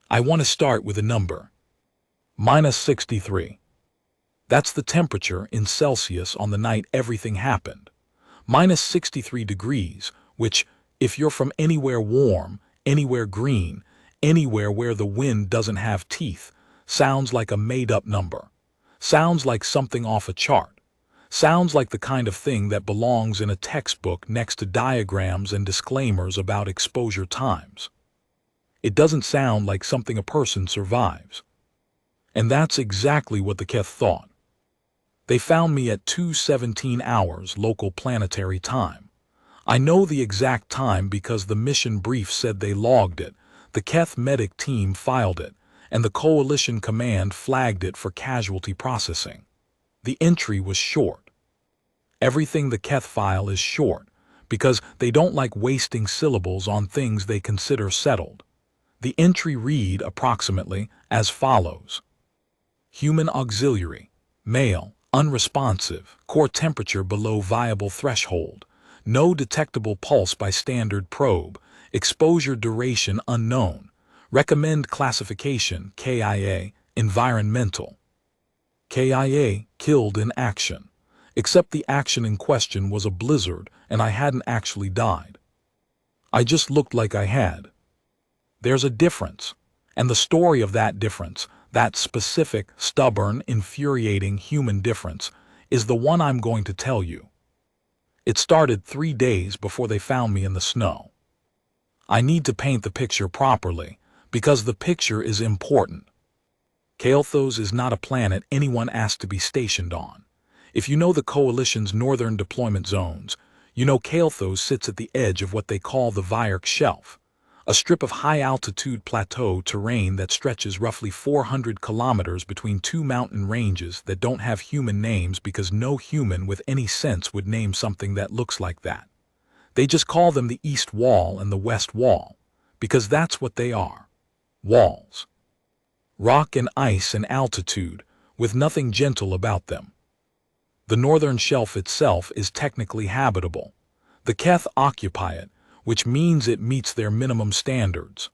I want to start with a number. -63. That's the temperature in Celsius on the night everything happened. -63 degrees, which, if you're from anywhere warm, anywhere green, anywhere where the wind doesn't have teeth, sounds like a made-up number. Sounds like something off a chart. Sounds like the kind of thing that belongs in a textbook next to diagrams and disclaimers about exposure times. It doesn't sound like something a person survives. And that's exactly what the Keth thought. They found me at 2:17 hours local planetary time. I know the exact time because the mission brief said they logged it, the Keth medic team filed it, and the Coalition Command flagged it for casualty processing. The entry was short. Everything the Keth file is short, because they don't like wasting syllables on things they consider settled. The entry read approximately as follows. Human auxiliary, male, unresponsive, core temperature below viable threshold, no detectable pulse by standard probe, exposure duration unknown, recommend classification KIA, environmental. KIA, killed in action, except the action in question was a blizzard and I hadn't actually died. I just looked like I had. There's a difference, and the story of that difference, that specific, stubborn, infuriating human difference, is the one I'm going to tell you. It started 3 days before they found me in the snow. I need to paint the picture properly, because the picture is important. Kael'thas is not a planet anyone asked to be stationed on. If you know the Coalition's northern deployment zones, you know Kael'thas sits at the edge of what they call the Vyark Shelf, a strip of high-altitude plateau terrain that stretches roughly 400 kilometers between two mountain ranges that don't have human names because no human with any sense would name something that looks like that. They just call them the East Wall and the West Wall, because that's what they are. Walls. Rock and ice and altitude, with nothing gentle about them. The northern shelf itself is technically habitable. The Keth occupy it, which means it meets their minimum standards.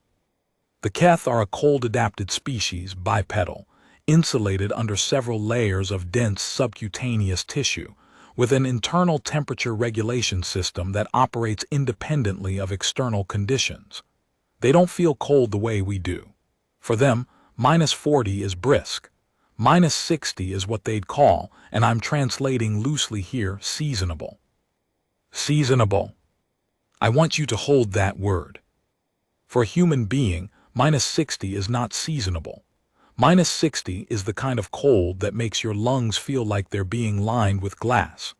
The Keth are a cold-adapted species, bipedal, insulated under several layers of dense subcutaneous tissue, with an internal temperature regulation system that operates independently of external conditions. They don't feel cold the way we do. For them, -40 is brisk. -60 is what they'd call, and I'm translating loosely here, seasonable. Seasonable. I want you to hold that word. For a human being, -60 is not seasonable. -60 is the kind of cold that makes your lungs feel like they're being lined with glass.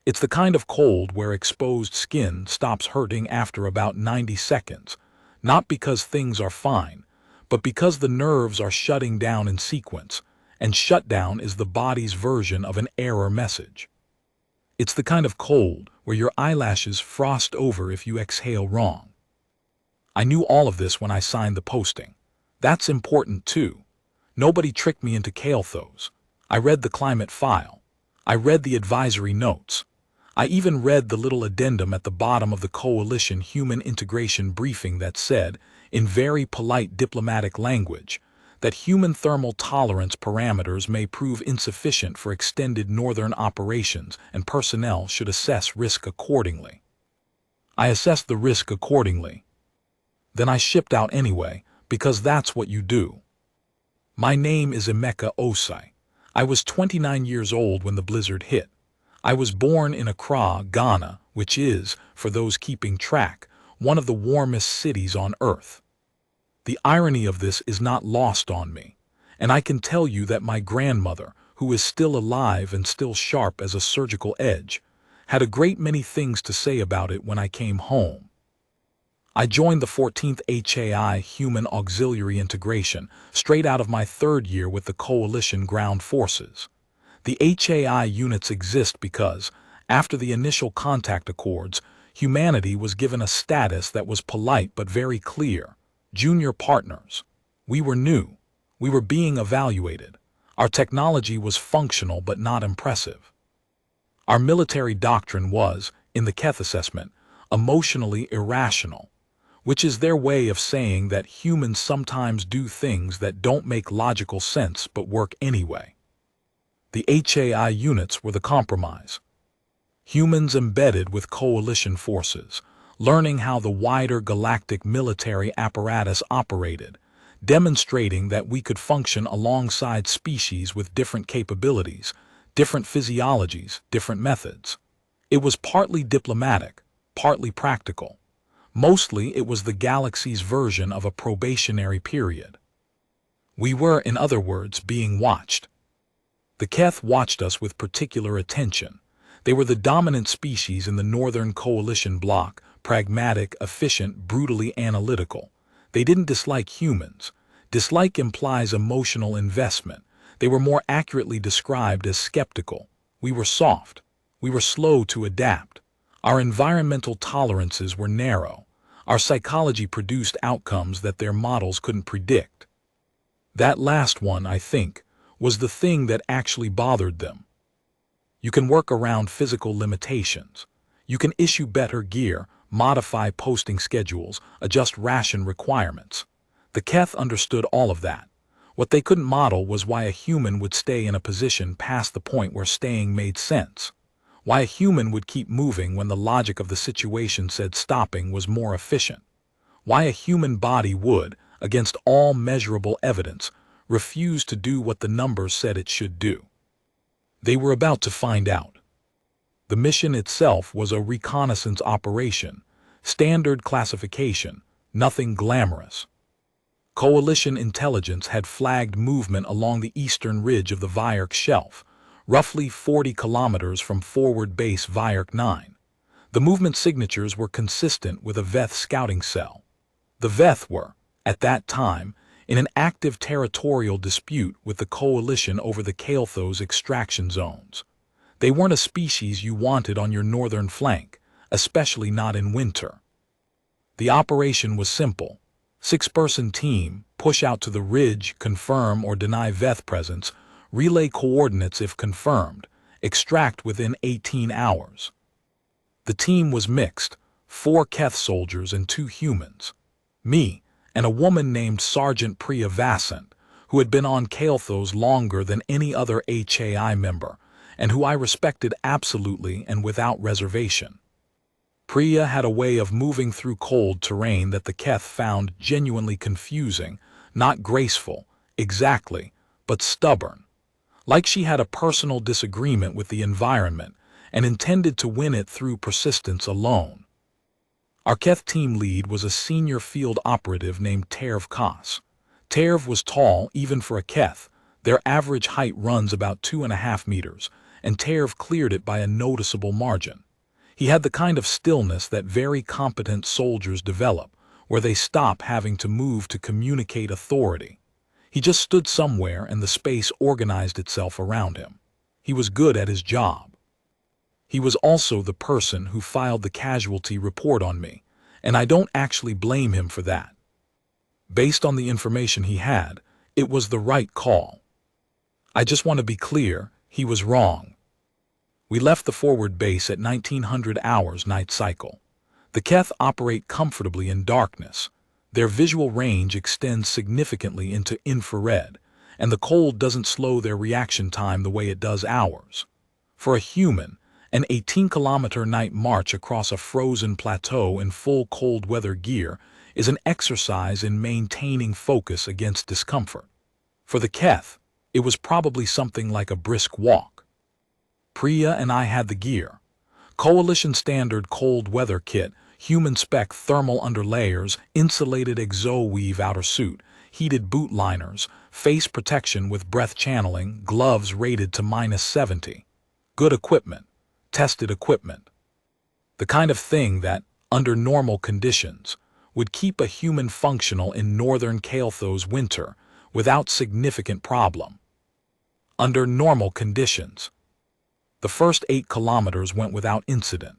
It's the kind of cold where exposed skin stops hurting after about 90 seconds, not because things are fine, but because the nerves are shutting down in sequence, and shutdown is the body's version of an error message. It's the kind of cold where your eyelashes frost over if you exhale wrong. I knew all of this when I signed the posting. That's important too. Nobody tricked me into Kael'thas. I read the climate file. I read the advisory notes. I even read the little addendum at the bottom of the Coalition Human Integration briefing that said, in very polite diplomatic language, that human thermal tolerance parameters may prove insufficient for extended northern operations and personnel should assess risk accordingly. I assessed the risk accordingly. Then I shipped out anyway, because that's what you do. My name is Emeka Osai. I was 29 years old when the blizzard hit. I was born in Accra, Ghana, which is, for those keeping track, one of the warmest cities on Earth. The irony of this is not lost on me, and I can tell you that my grandmother, who is still alive and still sharp as a surgical edge, had a great many things to say about it when I came home. I joined the 14th HAI Human Auxiliary Integration straight out of my 3rd year with the Coalition Ground Forces. The HAI units exist because, after the initial contact accords, humanity was given a status that was polite but very clear. Junior partners. We were new. We were being evaluated. Our technology was functional but not impressive. Our military doctrine was, in the Keth assessment, emotionally irrational. which is their way of saying that humans sometimes do things that don't make logical sense but work anyway. The HAI units were the compromise. Humans embedded with coalition forces, learning how the wider galactic military apparatus operated, demonstrating that we could function alongside species with different capabilities, different physiologies, different methods. It was partly diplomatic, partly practical. Mostly it was the galaxy's version of a probationary period. We were, in other words, being watched. The Keth watched us with particular attention. They were the dominant species in the Northern Coalition bloc, pragmatic, efficient, brutally analytical. They didn't dislike humans. Dislike implies emotional investment. They were more accurately described as skeptical. We were soft. We were slow to adapt. Our environmental tolerances were narrow. Our psychology produced outcomes that their models couldn't predict. That last one, I think, was the thing that actually bothered them. You can work around physical limitations. You can issue better gear, modify posting schedules, adjust ration requirements. The Keth understood all of that. What they couldn't model was why a human would stay in a position past the point where staying made sense. Why a human would keep moving when the logic of the situation said stopping was more efficient. Why a human body would, against all measurable evidence, refuse to do what the numbers said it should do. They were about to find out. The mission itself was a reconnaissance operation, standard classification, nothing glamorous. Coalition intelligence had flagged movement along the eastern ridge of the Vyark Shelf, roughly 40 kilometers from forward base Vyark 9. The movement signatures were consistent with a Veth scouting cell. The Veth were, at that time, in an active territorial dispute with the Coalition over the Kael'thos extraction zones. They weren't a species you wanted on your northern flank, especially not in winter. The operation was simple. 6-person team, push out to the ridge, confirm or deny Veth presence, relay coordinates if confirmed, extract within 18 hours. The team was mixed, 4 Keth soldiers and 2 humans. Me, and a woman named Sergeant Priya Vassant, who had been on Kael'thos longer than any other HAI member, and who I respected absolutely and without reservation. Priya had a way of moving through cold terrain that the Keth found genuinely confusing, not graceful, exactly, but stubborn. Like she had a personal disagreement with the environment and intended to win it through persistence alone. Our Keth team lead was a senior field operative named Terv Kos. Terv was tall even for a Keth. Their average height runs about 2.5 meters, and Terv cleared it by a noticeable margin. He had the kind of stillness that very competent soldiers develop, where they stop having to move to communicate authority. He just stood somewhere and the space organized itself around him. He was good at his job. He was also the person who filed the casualty report on me, and I don't actually blame him for that. Based on the information he had, it was the right call. I just want to be clear, he was wrong. We left the forward base at 1900 hours night cycle. The Keth operate comfortably in darkness. Their visual range extends significantly into infrared, and the cold doesn't slow their reaction time the way it does ours. For a human, an 18-kilometer night march across a frozen plateau in full cold weather gear is an exercise in maintaining focus against discomfort. For the Keth, it was probably something like a brisk walk. Priya and I had the gear. Coalition standard cold weather kit, human spec thermal underlayers, insulated exo-weave outer suit, heated boot liners, face protection with breath channeling, gloves rated to -70. Good equipment, tested equipment. The kind of thing that, under normal conditions, would keep a human functional in northern Kael'thos winter without significant problem. Under normal conditions. The first 8 kilometers went without incident.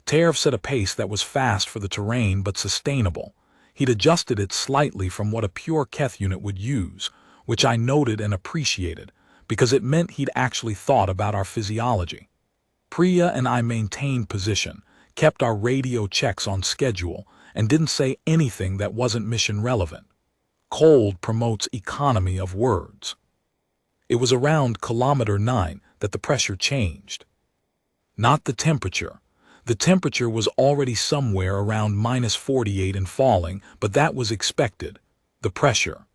Terv set a pace that was fast for the terrain but sustainable. He'd adjusted it slightly from what a pure Keth unit would use, which I noted and appreciated, because it meant he'd actually thought about our physiology. Priya and I maintained position, kept our radio checks on schedule, and didn't say anything that wasn't mission relevant. Cold promotes economy of words. It was around kilometer 9 that the pressure changed. Not the temperature. The temperature was already somewhere around -48 and falling, but that was expected. The pressure.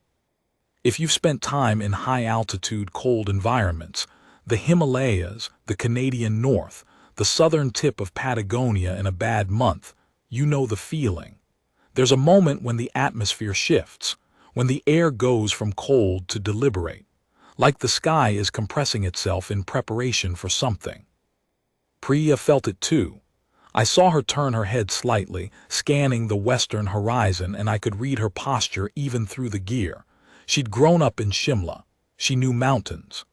If you've spent time in high-altitude cold environments, the Himalayas, the Canadian North, the southern tip of Patagonia in a bad month, you know the feeling. There's a moment when the atmosphere shifts, when the air goes from cold to deliberate, like the sky is compressing itself in preparation for something. Priya felt it too. I saw her turn her head slightly, scanning the western horizon, and I could read her posture even through the gear. She'd grown up in Shimla. She knew mountains.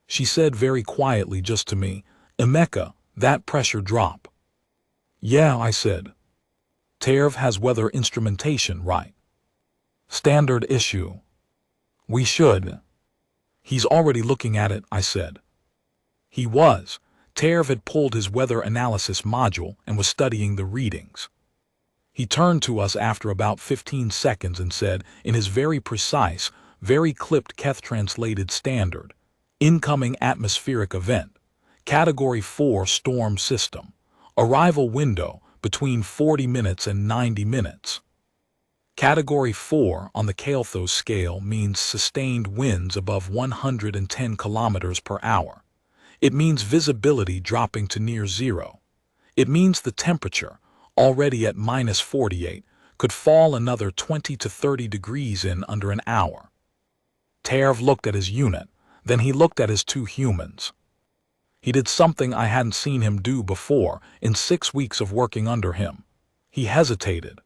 She said very quietly just to me, "Emeka, that pressure drop." "Yeah," I said. "Terv has weather instrumentation, right?" "Standard issue." "We should." "He's already looking at it," I said. He was. Terv had pulled his weather analysis module and was studying the readings. He turned to us after about 15 seconds and said, in his very precise, very clipped Keth-translated standard, "Incoming atmospheric event. Category 4 storm system. Arrival window between 40 minutes and 90 minutes. Category 4 on the Kael'thos scale means sustained winds above 110 kilometers per hour. It means visibility dropping to near zero. It means the temperature, already at -48, could fall another 20 to 30 degrees in under an hour." Terv looked at his unit, then he looked at his 2 humans. He did something I hadn't seen him do before in 6 weeks of working under him. He hesitated.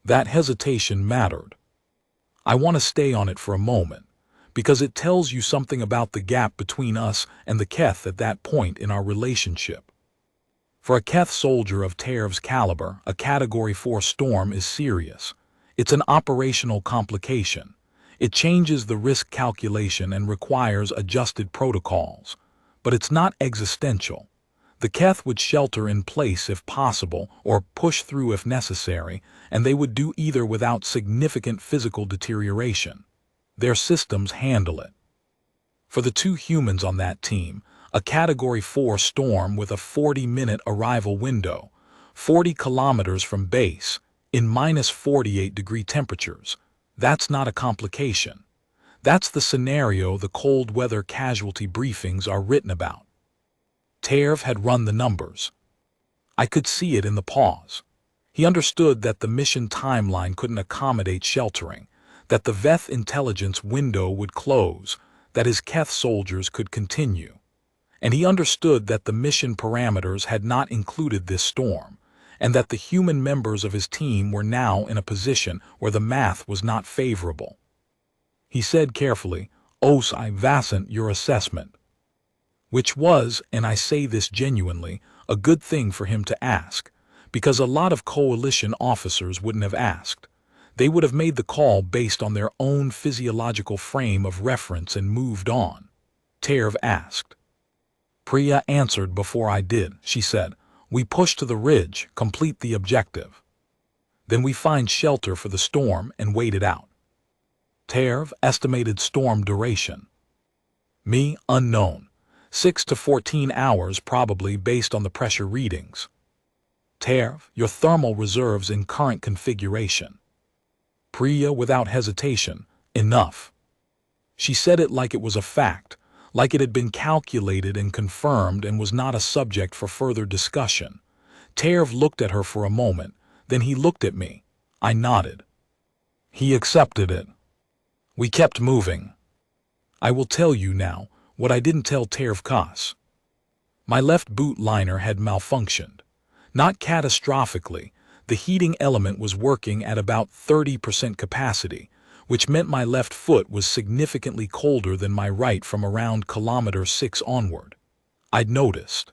That hesitation mattered. I want to stay on it for a moment, because it tells you something about the gap between us and the Keth at that point in our relationship. For a Keth soldier of Terv's caliber, a Category 4 storm is serious. It's an operational complication. It changes the risk calculation and requires adjusted protocols. But it's not existential. The Keth would shelter in place if possible, or push through if necessary, and they would do either without significant physical deterioration. Their systems handle it. For the 2 humans on that team, a Category 4 storm with a 40-minute arrival window, 40 kilometers from base, in -48-degree temperatures, that's not a complication. That's the scenario the cold weather casualty briefings are written about. Terv had run the numbers. I could see it in the pause. He understood that the mission timeline couldn't accommodate sheltering, that the Veth intelligence window would close, that his Keth soldiers could continue. And he understood that the mission parameters had not included this storm, and that the human members of his team were now in a position where the math was not favorable. He said carefully, "Os I vasant your assessment." Which was, and I say this genuinely, a good thing for him to ask, because a lot of coalition officers wouldn't have asked. They would have made the call based on their own physiological frame of reference and moved on. Terv asked. Priya answered before I did. She said, "We push to the ridge, complete the objective. Then we find shelter for the storm and wait it out." Terv, estimated storm duration. Me, unknown. 6 to 14 hours probably based on the pressure readings. Terv, your thermal reserves in current configuration. Priya, without hesitation, enough. She said it like it was a fact, like it had been calculated and confirmed and was not a subject for further discussion. Terv looked at her for a moment, then he looked at me. I nodded. He accepted it. We kept moving. I will tell you now what I didn't tell Terv Kas. My left boot liner had malfunctioned. Not catastrophically, the heating element was working at about 30% capacity, which meant my left foot was significantly colder than my right from around kilometer 6 onward. I'd noticed.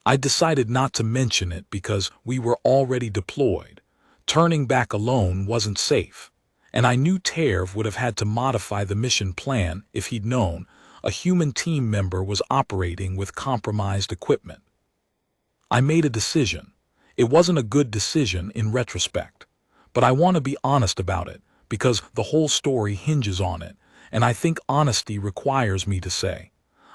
I decided not to mention it because we were already deployed. Turning back alone wasn't safe, and I knew Terv would have had to modify the mission plan if he'd known a human team member was operating with compromised equipment. I made a decision. It wasn't a good decision in retrospect. But I want to be honest about it, because the whole story hinges on it, and I think honesty requires me to say,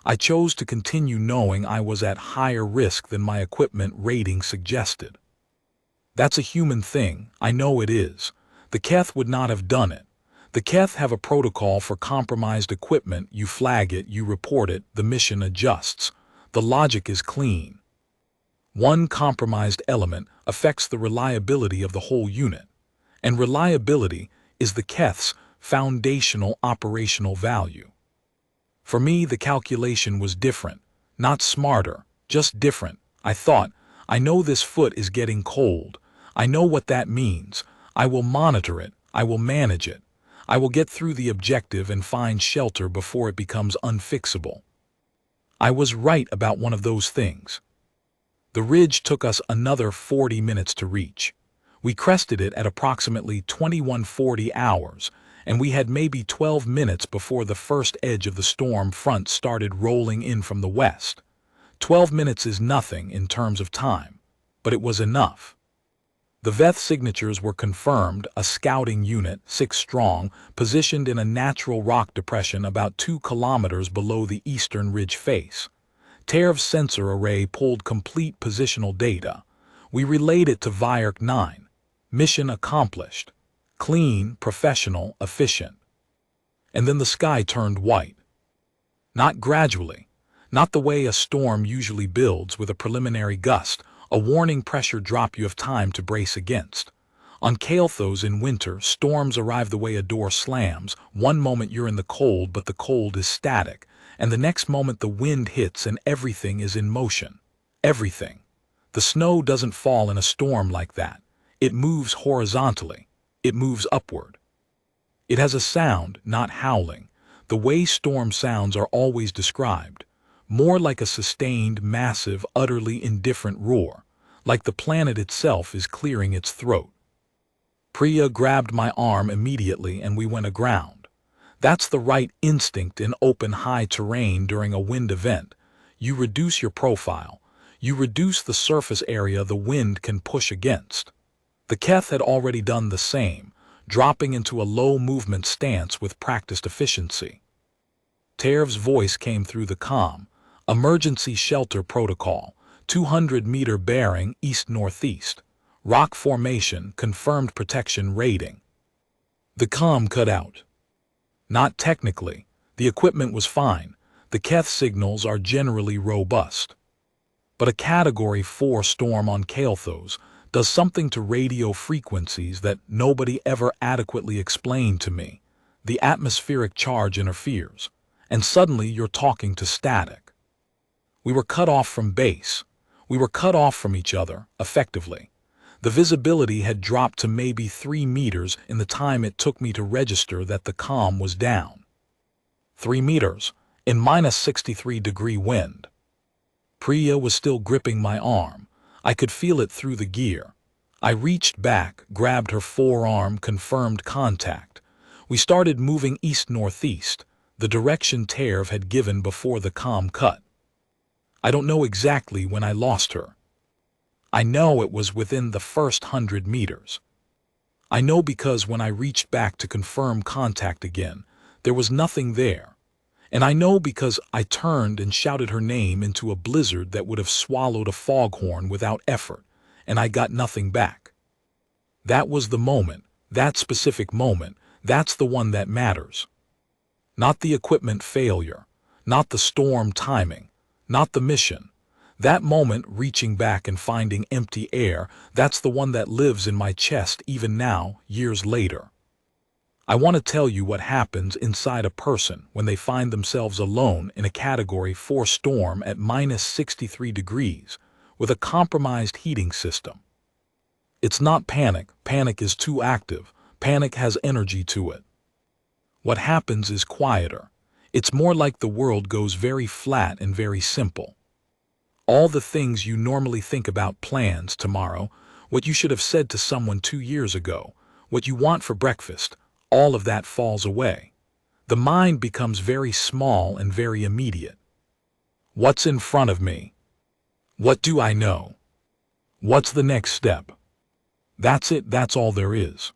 I chose to continue knowing I was at higher risk than my equipment rating suggested. That's a human thing, I know it is. The Keth would not have done it. The Keth have a protocol for compromised equipment. You flag it, you report it, the mission adjusts. The logic is clean. One compromised element affects the reliability of the whole unit. And reliability is the Keth's foundational operational value. For me, the calculation was different, not smarter, just different. I thought, I know this foot is getting cold. I know what that means. I will monitor it. I will manage it. I will get through the objective and find shelter before it becomes unfixable. I was right about one of those things. The ridge took us another 40 minutes to reach. We crested it at approximately 21:40 hours, and we had maybe 12 minutes before the first edge of the storm front started rolling in from the west. 12 minutes is nothing in terms of time, but it was enough. The Veth signatures were confirmed, a scouting unit, 6 strong, positioned in a natural rock depression about 2 kilometers below the eastern ridge face. TERV's sensor array pulled complete positional data. We relayed it to Vyark 9. Mission accomplished. Clean, professional, efficient. And then the sky turned white. Not gradually. Not the way a storm usually builds with a preliminary gust, a warning pressure drop you have time to brace against. On Kael'thas in winter, storms arrive the way a door slams. One moment you're in the cold, but the cold is static, and the next moment the wind hits and everything is in motion. Everything. The snow doesn't fall in a storm like that. It moves horizontally. It moves upward. It has a sound, not howling. The way storm sounds are always described. More like a sustained, massive, utterly indifferent roar, like the planet itself is clearing its throat. Priya grabbed my arm immediately and we went aground. That's the right instinct in open high terrain during a wind event. You reduce your profile. You reduce the surface area the wind can push against. The Keth had already done the same, dropping into a low movement stance with practiced efficiency. TERV's voice came through the comm. Emergency shelter protocol, 200-meter bearing east-northeast. Rock formation, confirmed protection rating. The comm cut out. Not technically. The equipment was fine. The Keth signals are generally robust. But a Category 4 storm on Kael'thas does something to radio frequencies that nobody ever adequately explained to me. The atmospheric charge interferes, and suddenly you're talking to static. We were cut off from base. We were cut off from each other, effectively. The visibility had dropped to maybe 3 meters in the time it took me to register that the comm was down. 3 meters, in -63-degree wind. Priya was still gripping my arm. I could feel it through the gear. I reached back, grabbed her forearm, confirmed contact. We started moving east-northeast, the direction TERV had given before the comm cut. I don't know exactly when I lost her. I know it was within the first 100 meters. I know because when I reached back to confirm contact again, there was nothing there. And I know because I turned and shouted her name into a blizzard that would have swallowed a foghorn without effort, and I got nothing back. That was the moment, that specific moment, that's the one that matters. Not the equipment failure, not the storm timing, not the mission. That moment, reaching back and finding empty air, that's the one that lives in my chest even now, years later. I want to tell you what happens inside a person when they find themselves alone in a Category 4 storm at -63 degrees with a compromised heating system. It's not panic. Panic is too active. Panic has energy to it. What happens is quieter. It's more like the world goes very flat and very simple. All the things you normally think about, plans tomorrow, what you should have said to someone 2 years ago, what you want for breakfast, all of that falls away. The mind becomes very small and very immediate. What's in front of me? What do I know? What's the next step? That's it, that's all there is.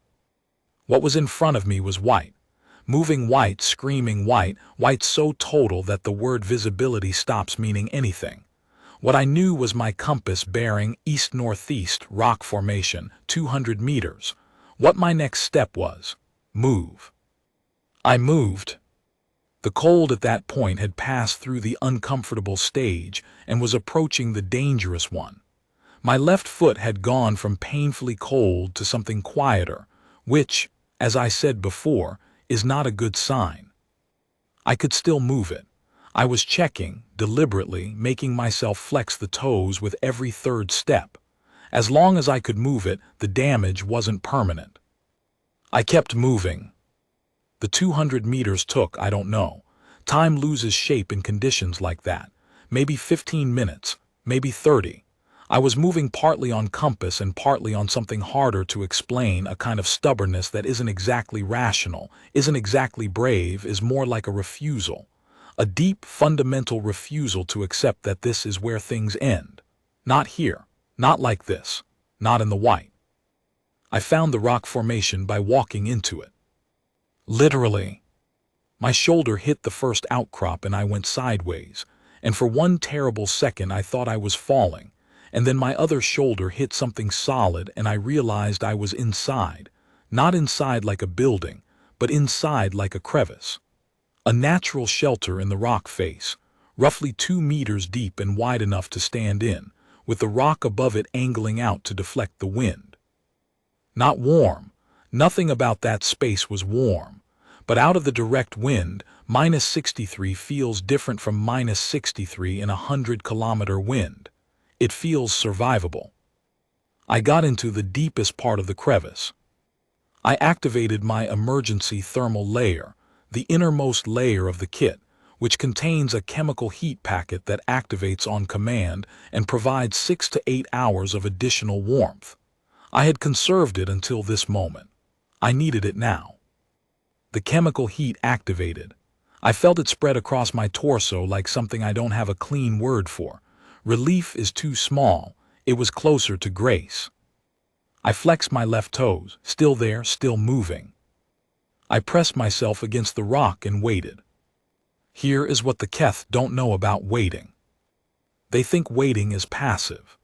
What was in front of me was white. Moving white, screaming white, white so total that the word visibility stops meaning anything. What I knew was my compass bearing east-northeast, rock formation, 200 meters. What my next step was: move. I moved. The cold at that point had passed through the uncomfortable stage and was approaching the dangerous one. My left foot had gone from painfully cold to something quieter, which, as I said before, is not a good sign. I could still move it. I was checking, deliberately, making myself flex the toes with every third step. As long as I could move it, the damage wasn't permanent. I kept moving. The 200 meters took, I don't know. Time loses shape in conditions like that. Maybe 15 minutes, maybe 30. I was moving partly on compass and partly on something harder to explain, a kind of stubbornness that isn't exactly rational, isn't exactly brave, is more like a refusal. A deep, fundamental refusal to accept that this is where things end. Not here, not like this, not in the white. I found the rock formation by walking into it. Literally. My shoulder hit the first outcrop and I went sideways, and for one terrible second I thought I was falling. And then my other shoulder hit something solid and I realized I was inside. Not inside like a building, but inside like a crevice. A natural shelter in the rock face, roughly 2 meters deep and wide enough to stand in, with the rock above it angling out to deflect the wind. Not warm. Nothing about that space was warm. But out of the direct wind, -63 feels different from -63 in a 100-kilometer wind. It feels survivable. I got into the deepest part of the crevice. I activated my emergency thermal layer, the innermost layer of the kit, which contains a chemical heat packet that activates on command and provides 6 to 8 hours of additional warmth. I had conserved it until this moment. I needed it now. The chemical heat activated. I felt it spread across my torso like something I don't have a clean word for. Relief is too small. It was closer to grace. I flexed my left toes, still there, still moving. I pressed myself against the rock and waited. Here is what the Keth don't know about waiting. They think waiting is passive.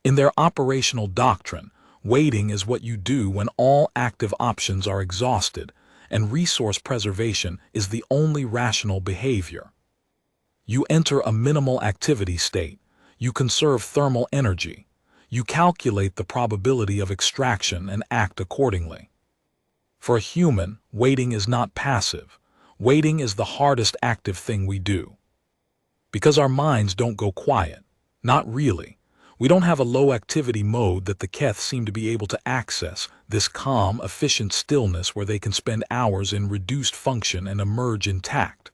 In their operational doctrine, waiting is what you do when all active options are exhausted, and resource preservation is the only rational behavior. You enter a minimal activity state. You conserve thermal energy. You calculate the probability of extraction and act accordingly. For a human, waiting is not passive. Waiting is the hardest active thing we do. Because our minds don't go quiet. Not really. We don't have a low-activity mode that the Keth seem to be able to access, this calm, efficient stillness where they can spend hours in reduced function and emerge intact.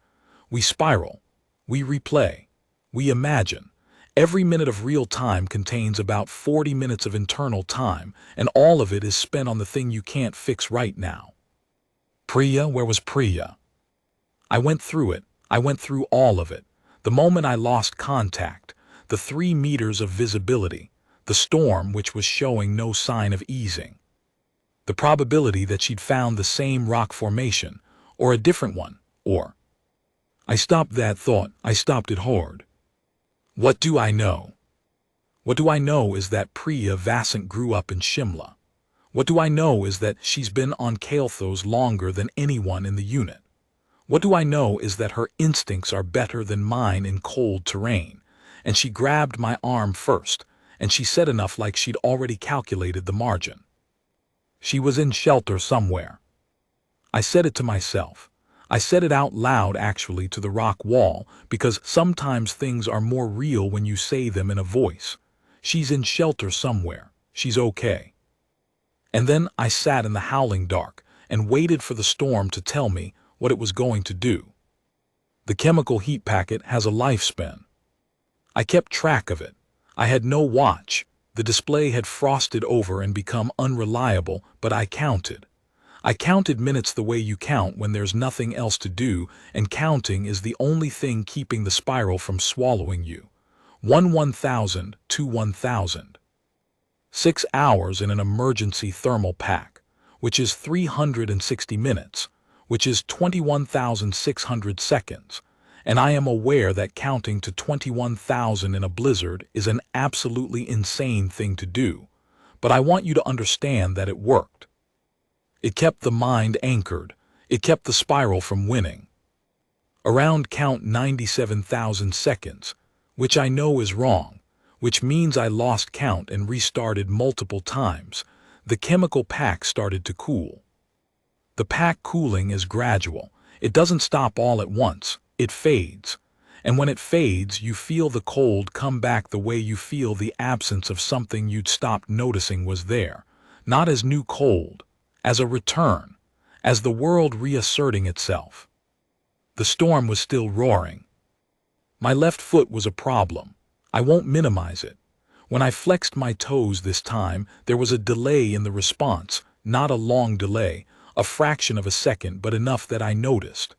We spiral. We replay. We imagine. Every minute of real time contains about 40 minutes of internal time, and all of it is spent on the thing you can't fix right now. Priya, where was Priya? I went through it. I went through all of it. The moment I lost contact, the 3 meters of visibility, the storm which was showing no sign of easing. The probability that she'd found the same rock formation, or a different one, or... I stopped that thought. I stopped it hard. What do I know? What do I know is that Priya Vasant grew up in Shimla. What do I know is that she's been on Kailthos longer than anyone in the unit. What do I know is that her instincts are better than mine in cold terrain, and she grabbed my arm first, and she said enough like she'd already calculated the margin. She was in shelter somewhere. I said it to myself. I said it out loud actually to the rock wall, because sometimes things are more real when you say them in a voice. She's in shelter somewhere. She's okay. And then I sat in the howling dark and waited for the storm to tell me what it was going to do. The chemical heat packet has a lifespan. I kept track of it. I had no watch. The display had frosted over and become unreliable, but I counted. I counted minutes the way you count when there's nothing else to do, and counting is the only thing keeping the spiral from swallowing you. 1 1000 to 1000. 6 hours in an emergency thermal pack, which is 360 minutes, which is 21,600 seconds, and I am aware that counting to 21,000 in a blizzard is an absolutely insane thing to do, but I want you to understand that it worked. It kept the mind anchored. It kept the spiral from winning. Around count 97,000 seconds, which I know is wrong, which means I lost count and restarted multiple times, the chemical pack started to cool. The pack cooling is gradual. It doesn't stop all at once. It fades. And when it fades, you feel the cold come back the way you feel the absence of something you'd stopped noticing was there, not as new cold, as a return, as the world reasserting itself. The storm was still roaring. My left foot was a problem. I won't minimize it. When I flexed my toes this time, there was a delay in the response, not a long delay, a fraction of a second, but enough that I noticed.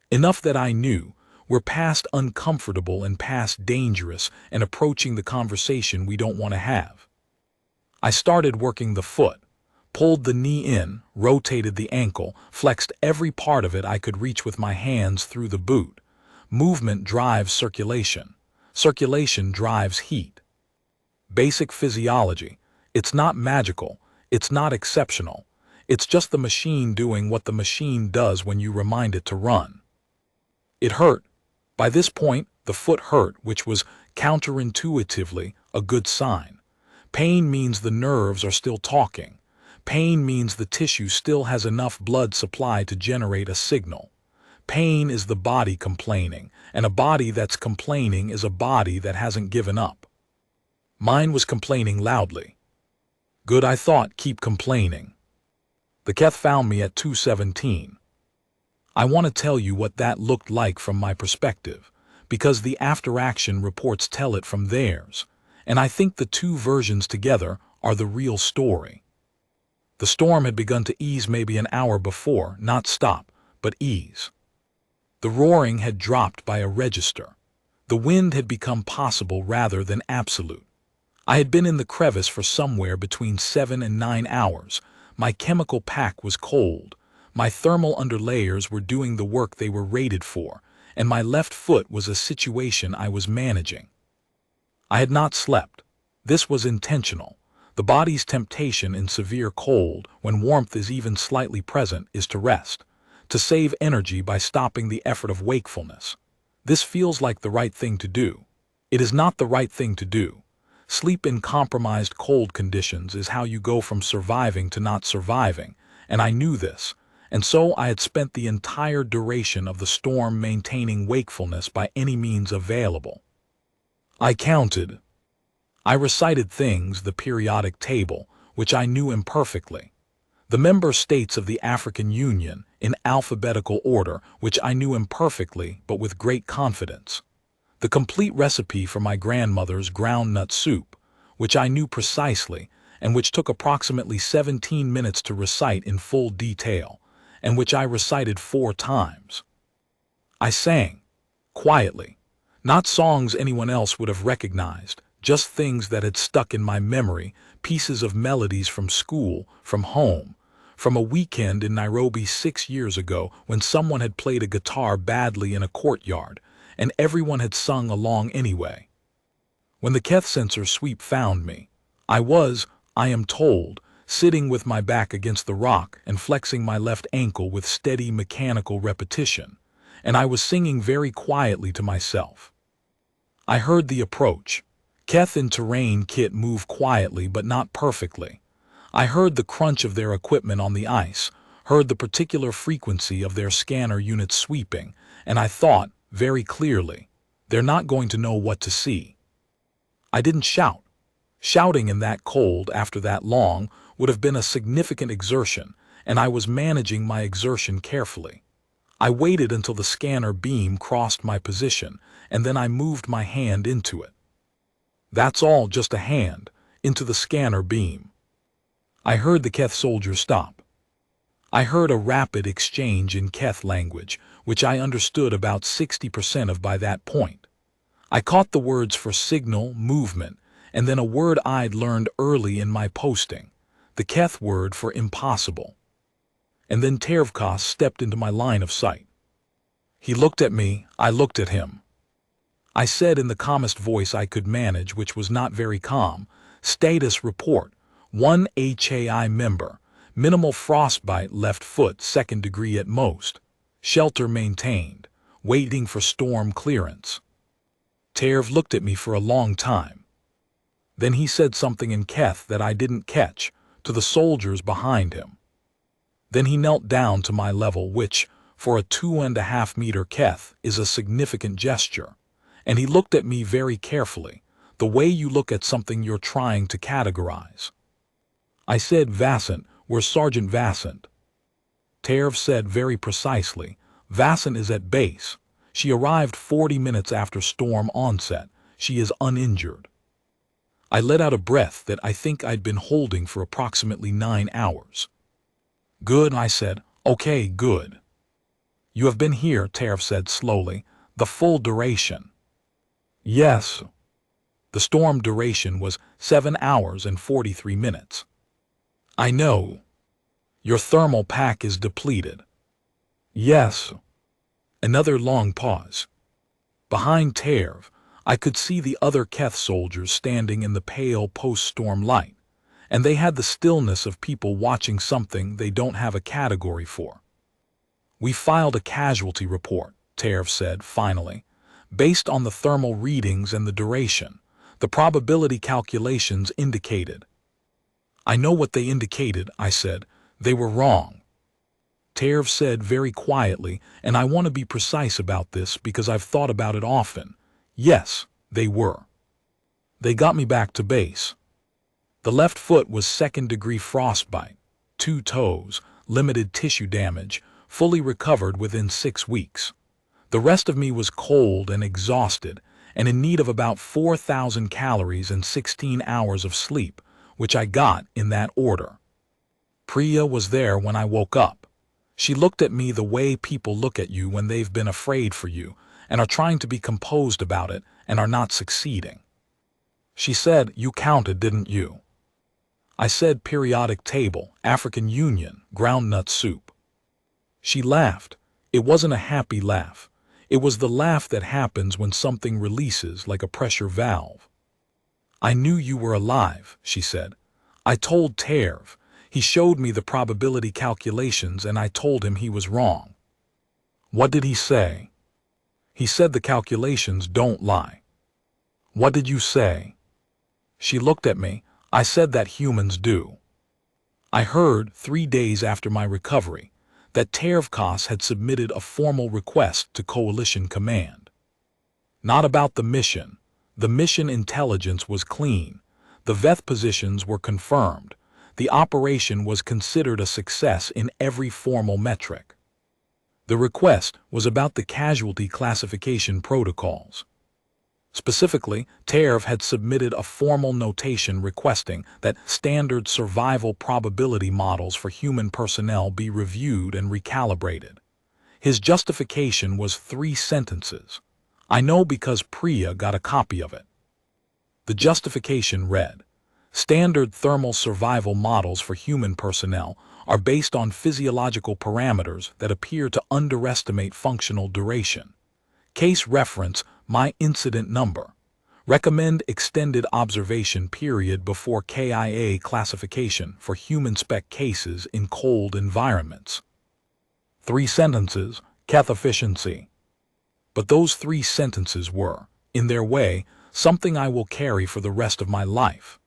Enough that I knew we're past uncomfortable and past dangerous and approaching the conversation we don't want to have. I started working the foot, pulled the knee in, rotated the ankle, flexed every part of it I could reach with my hands through the boot. Movement drives circulation. Circulation drives heat. Basic physiology. It's not magical. It's not exceptional. It's just the machine doing what the machine does when you remind it to run. It hurt. By this point, the foot hurt, which was counterintuitively a good sign. Pain means the nerves are still talking. Pain means the tissue still has enough blood supply to generate a signal. Pain is the body complaining, and a body that's complaining is a body that hasn't given up. Mine was complaining loudly. Good, I thought, keep complaining. The Keth found me at 2:17. I want to tell you what that looked like from my perspective, because the after-action reports tell it from theirs, and I think the two versions together are the real story. The storm had begun to ease maybe an hour before, not stop, but ease. The roaring had dropped by a register. The wind had become possible rather than absolute. I had been in the crevice for somewhere between 7 and 9 hours. My chemical pack was cold. My thermal underlayers were doing the work they were rated for, and my left foot was a situation I was managing. I had not slept. This was intentional. The body's temptation in severe cold, when warmth is even slightly present, is to rest, to save energy by stopping the effort of wakefulness. This feels like the right thing to do. It is not the right thing to do. Sleep in compromised cold conditions is how you go from surviving to not surviving, and I knew this. And so I had spent the entire duration of the storm maintaining wakefulness by any means available. I counted. I recited things, the periodic table, which I knew imperfectly. The member states of the African Union, in alphabetical order, which I knew imperfectly but with great confidence. The complete recipe for my grandmother's groundnut soup, which I knew precisely, and which took approximately 17 minutes to recite in full detail, and which I recited 4 times. I sang, quietly, not songs anyone else would have recognized, just things that had stuck in my memory, pieces of melodies from school, from home, from a weekend in Nairobi 6 years ago when someone had played a guitar badly in a courtyard, and everyone had sung along anyway. When the Keth sensor sweep found me, I was, I am told, sitting with my back against the rock and flexing my left ankle with steady mechanical repetition, and I was singing very quietly to myself. I heard the approach. Keth in terrain kit move quietly but not perfectly. I heard the crunch of their equipment on the ice, heard the particular frequency of their scanner units sweeping, and I thought, very clearly, they're not going to know what to see. I didn't shout. Shouting in that cold after that long would have been a significant exertion, and I was managing my exertion carefully. I waited until the scanner beam crossed my position, and then I moved my hand into it. That's all, just a hand, into the scanner beam. I heard the Keth soldiers stop. I heard a rapid exchange in Keth language, which I understood about 60% of by that point. I caught the words for signal, movement, and then a word I'd learned early in my posting, the Keth word for impossible. And then Tervkos stepped into my line of sight. He looked at me, I looked at him. I said in the calmest voice I could manage, which was not very calm, "Status report, 1 HAI member, minimal frostbite left foot, 2nd degree at most, shelter maintained, waiting for storm clearance." Terv looked at me for a long time. Then he said something in Keth that I didn't catch, to the soldiers behind him. Then he knelt down to my level, which, for a 2.5-meter Keth, is a significant gesture, and he looked at me very carefully, the way you look at something you're trying to categorize. I said, "Vassant, where's Sergeant Vassant?" Terv said very precisely, "Vassant is at base. She arrived 40 minutes after storm onset. She is uninjured." I let out a breath that I think I'd been holding for approximately 9 hours. "Good," I said. "Okay, good." "You have been here," Terv said slowly, "the full duration." "Yes." The storm duration was 7 hours and 43 minutes. "I know." "Your thermal pack is depleted." "Yes." Another long pause. Behind Terv, I could see the other Keth soldiers standing in the pale post-storm light, and they had the stillness of people watching something they don't have a category for. "We filed a casualty report," Terv said finally, "based on the thermal readings and the duration. The probability calculations indicated." "I know what they indicated," I said. "They were wrong." Terv said very quietly, and I want to be precise about this because I've thought about it often. "Yes, they were. They got me back to base. The left foot was 2nd degree frostbite, 2 toes, limited tissue damage, fully recovered within 6 weeks. The rest of me was cold and exhausted, and in need of about 4,000 calories and 16 hours of sleep, which I got in that order. Priya was there when I woke up. She looked at me the way people look at you when they've been afraid for you and are trying to be composed about it and are not succeeding. She said, "You counted, didn't you?" I said, "Periodic table, African Union, groundnut soup." She laughed. It wasn't a happy laugh. It was the laugh that happens when something releases like a pressure valve. "I knew you were alive," she said. "I told Terv. He showed me the probability calculations and I told him he was wrong." "What did he say?" "He said the calculations don't lie." "What did you say?" She looked at me. I said that humans do. I heard, 3 days after my recovery, that Tervkos had submitted a formal request to Coalition Command. Not about the mission. The mission intelligence was clean. The Veth positions were confirmed. The operation was considered a success in every formal metric. The request was about the casualty classification protocols. Specifically, Terv had submitted a formal notation requesting that standard survival probability models for human personnel be reviewed and recalibrated. His justification was 3 sentences. I know because Priya got a copy of it. The justification read, "Standard thermal survival models for human personnel are based on physiological parameters that appear to underestimate functional duration. Case reference, my incident number. Recommend extended observation period before KIA classification for human spec cases in cold environments." 3 sentences, Keth efficiency. But those 3 sentences were, in their way, something I will carry for the rest of my life.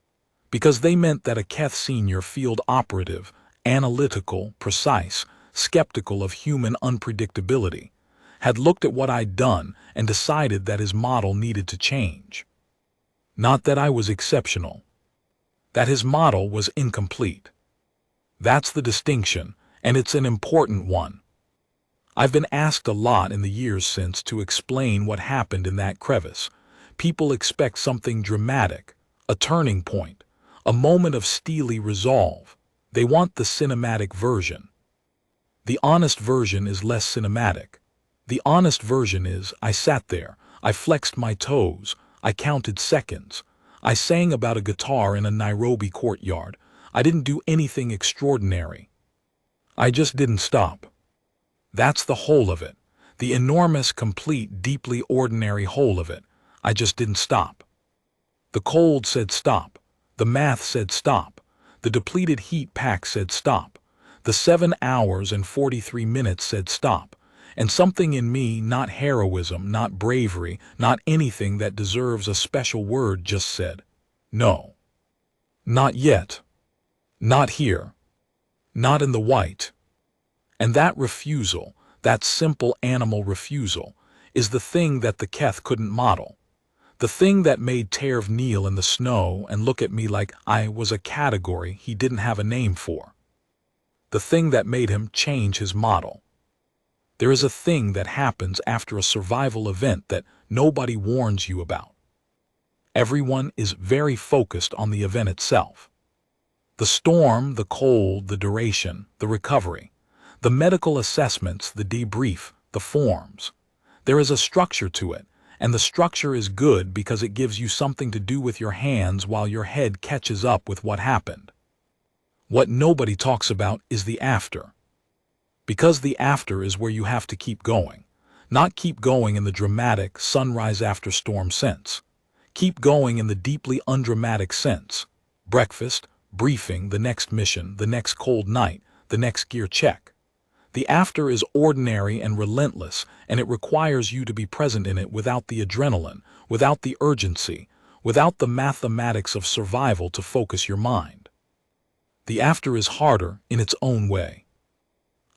Because they meant that a Keth senior field operative, analytical, precise, skeptical of human unpredictability, had looked at what I'd done and decided that his model needed to change. Not that I was exceptional. That his model was incomplete. That's the distinction, and it's an important one. I've been asked a lot in the years since to explain what happened in that crevice. People expect something dramatic, a turning point, a moment of steely resolve. They want the cinematic version. The honest version is less cinematic. The honest version is, I sat there, I flexed my toes, I counted seconds, I sang about a guitar in a Nairobi courtyard. I didn't do anything extraordinary. I just didn't stop. That's the whole of it. The enormous, complete, deeply ordinary whole of it. I just didn't stop. The cold said stop. The math said stop. The depleted heat pack said stop. The 7 hours and 43 minutes said stop. And something in me, not heroism, not bravery, not anything that deserves a special word, just said, no. Not yet. Not here. Not in the white. And that refusal, that simple animal refusal, is the thing that the Keth couldn't model. The thing that made Terv kneel in the snow and look at me like I was a category he didn't have a name for. The thing that made him change his model. There is a thing that happens after a survival event that nobody warns you about. Everyone is very focused on the event itself. The storm, the cold, the duration, the recovery, the medical assessments, the debrief, the forms. There is a structure to it, and the structure is good because it gives you something to do with your hands while your head catches up with what happened. What nobody talks about is the after. Because the after is where you have to keep going. Not keep going in the dramatic sunrise after storm sense. Keep going in the deeply undramatic sense. Breakfast, briefing, the next mission, the next cold night, the next gear check. The after is ordinary and relentless, and it requires you to be present in it without the adrenaline, without the urgency, without the mathematics of survival to focus your mind. The after is harder in its own way.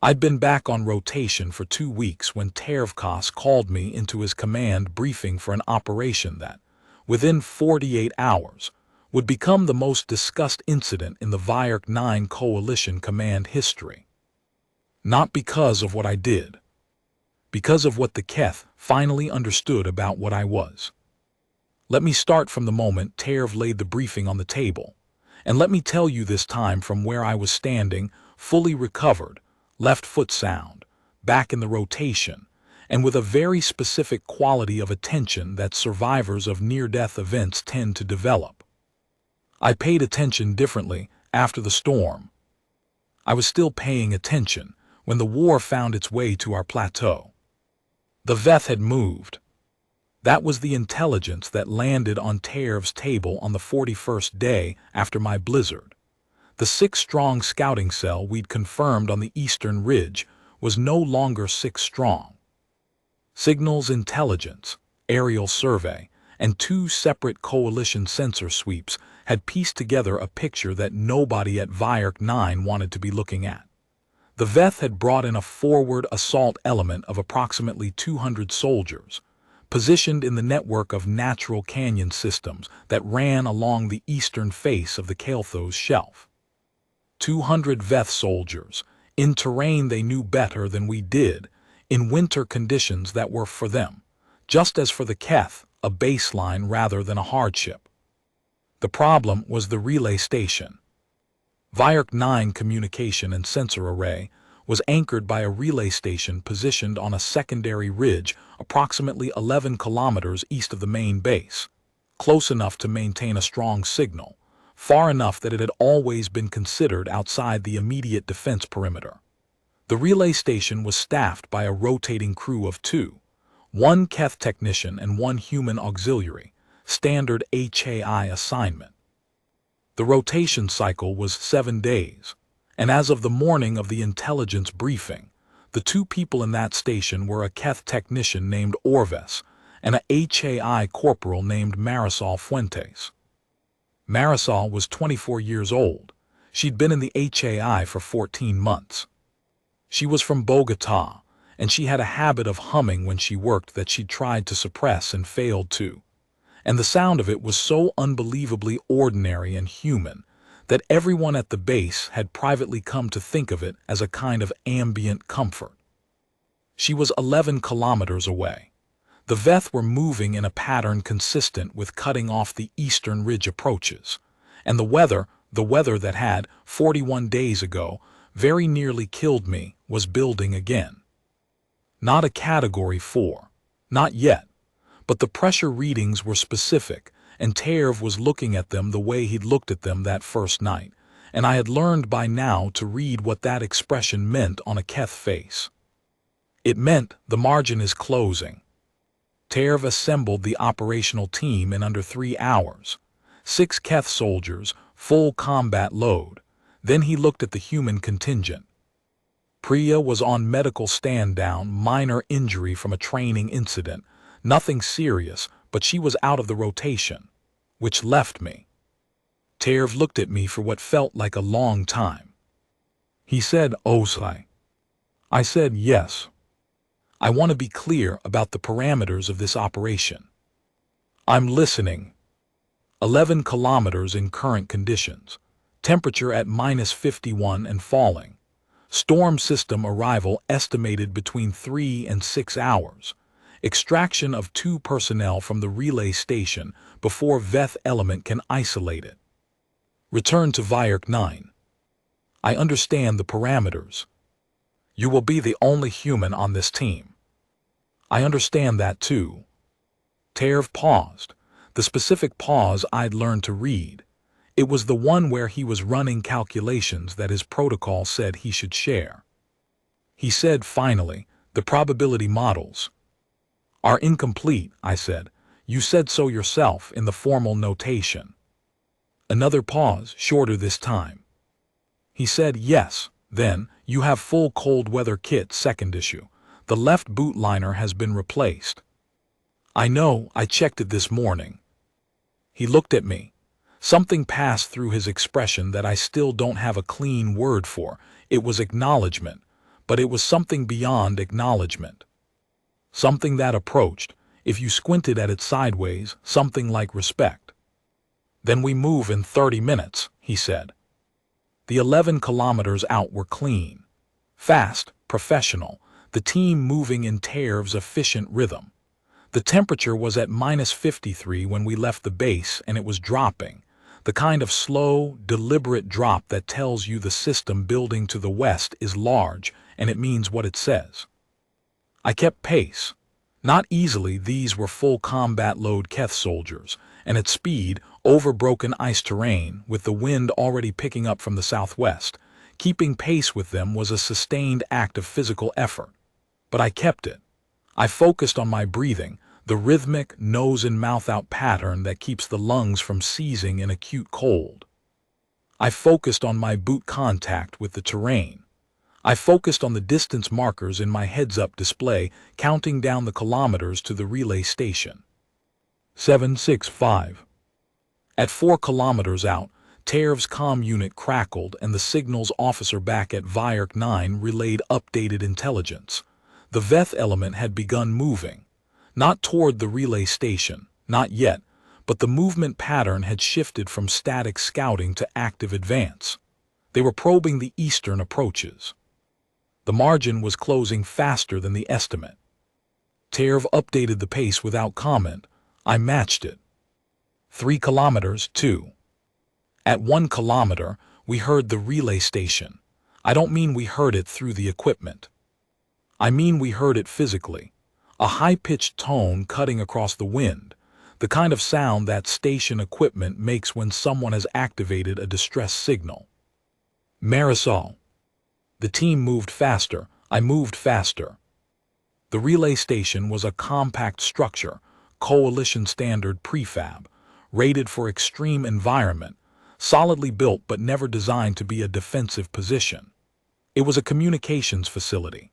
I'd been back on rotation for 2 weeks when Tervkos called me into his command briefing for an operation that, within 48 hours, would become the most discussed incident in the Vyark 9 coalition command history. Not because of what I did. Because of what the Keth finally understood about what I was. Let me start from the moment Terv laid the briefing on the table. And let me tell you this time from where I was standing, fully recovered, left foot sound, back in the rotation, and with a very specific quality of attention that survivors of near-death events tend to develop. I paid attention differently after the storm. I was still paying attention when the war found its way to our plateau. The Veth had moved. That was the intelligence that landed on Terv's table on the 41st day after my blizzard. The 6-strong scouting cell we'd confirmed on the eastern ridge was no longer 6 strong. Signals intelligence, aerial survey, and 2 separate coalition sensor sweeps had pieced together a picture that nobody at Vyark 9 wanted to be looking at. The Veth had brought in a forward assault element of approximately 200 soldiers, positioned in the network of natural canyon systems that ran along the eastern face of the Kael'thos shelf. 200 Veth soldiers, in terrain they knew better than we did, in winter conditions that were for them, just as for the Keth, a baseline rather than a hardship. The problem was the relay station. Vyark 9 communication and sensor array was anchored by a relay station positioned on a secondary ridge approximately 11 kilometers east of the main base, close enough to maintain a strong signal, far enough that it had always been considered outside the immediate defense perimeter. The relay station was staffed by a rotating crew of 2, 1 Keth technician and 1 human auxiliary, standard HFY assignment. The rotation cycle was 7 days, and as of the morning of the intelligence briefing, the 2 people in that station were a Keth technician named Orves and a HFY corporal named Marisol Fuentes. Marisol was 24 years old. She'd been in the HFY for 14 months. She was from Bogota, and she had a habit of humming when she worked that she'd tried to suppress and failed to. And the sound of it was so unbelievably ordinary and human that everyone at the base had privately come to think of it as a kind of ambient comfort. She was 11 kilometers away. The Veth were moving in a pattern consistent with cutting off the eastern ridge approaches, and the weather that had, 41 days ago, very nearly killed me, was building again. Not a Category 4, not yet. But the pressure readings were specific, and Terv was looking at them the way he'd looked at them that first night, and I had learned by now to read what that expression meant on a Keth face. It meant the margin is closing. Terv assembled the operational team in under 3 hours. 6 Keth soldiers, full combat load. Then he looked at the human contingent. Priya was on medical stand-down, minor injury from a training incident. Nothing serious, but she was out of the rotation, which left me. Terv looked at me for what felt like a long time. He said, "Osai." I said, "Yes. I want to be clear about the parameters of this operation." "I'm listening." 11 kilometers in current conditions. Temperature at -51 and falling. Storm system arrival estimated between 3 and 6 hours. Extraction of 2 personnel from the relay station before Veth element can isolate it. Return to Vyark 9. I understand the parameters. You will be the only human on this team. I understand that too. Terv paused, the specific pause I'd learned to read. It was the one where he was running calculations that his protocol said he should share. He said finally, "The probability models are incomplete," I said. "You said so yourself in the formal notation." Another pause, shorter this time. He said, "Yes, then, you have full cold weather kit second issue. The left boot liner has been replaced." "I know, I checked it this morning." He looked at me. Something passed through his expression that I still don't have a clean word for. It was acknowledgement, but it was something beyond acknowledgement. Something that approached, if you squinted at it sideways, something like respect. "Then we move in 30 minutes, he said. The 11 kilometers out were clean. Fast, professional, the team moving in Terv's efficient rhythm. The temperature was at -53 when we left the base, and it was dropping. The kind of slow, deliberate drop that tells you the system building to the west is large, and it means what it says. I kept pace. Not easily, these were full combat load Keth soldiers, and at speed, over broken ice terrain, with the wind already picking up from the southwest. Keeping pace with them was a sustained act of physical effort. But I kept it. I focused on my breathing, the rhythmic nose and mouth out pattern that keeps the lungs from seizing in acute cold. I focused on my boot contact with the terrain. I focused on the distance markers in my heads-up display, counting down the kilometers to the relay station. 765. At 4 kilometers out, Terv's comm unit crackled and the signals officer back at Vyark 9 relayed updated intelligence. The Veth element had begun moving. Not toward the relay station, not yet, but the movement pattern had shifted from static scouting to active advance. They were probing the eastern approaches. The margin was closing faster than the estimate. Terv updated the pace without comment. I matched it. 3 kilometers, 2. At 1 kilometer, we heard the relay station. I don't mean we heard it through the equipment. I mean we heard it physically. A high-pitched tone cutting across the wind, the kind of sound that station equipment makes when someone has activated a distress signal. Marisol. The team moved faster. I moved faster. The relay station was a compact structure, coalition standard prefab, rated for extreme environment, solidly built but never designed to be a defensive position. It was a communications facility.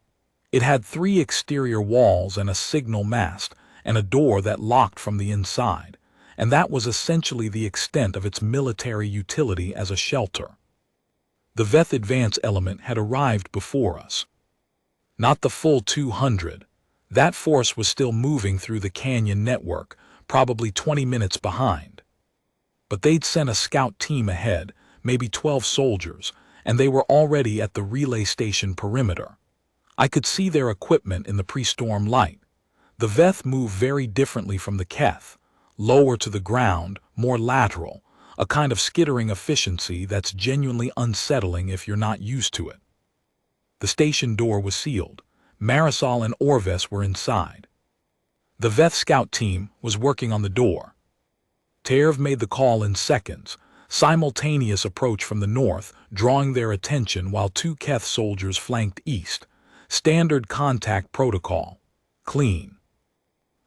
It had 3 exterior walls and a signal mast, and a door that locked from the inside, and that was essentially the extent of its military utility as a shelter. The Veth advance element had arrived before us. Not the full 200. That force was still moving through the canyon network, probably 20 minutes behind. But they'd sent a scout team ahead, maybe 12 soldiers, and they were already at the relay station perimeter. I could see their equipment in the pre-storm light. The Veth moved very differently from the Keth, lower to the ground, more lateral, a kind of skittering efficiency that's genuinely unsettling if you're not used to it. The station door was sealed. Marisol and Orves were inside. The Veth scout team was working on the door. Terv made the call in seconds, simultaneous approach from the north, drawing their attention while two Keth soldiers flanked east. Standard contact protocol. Clean.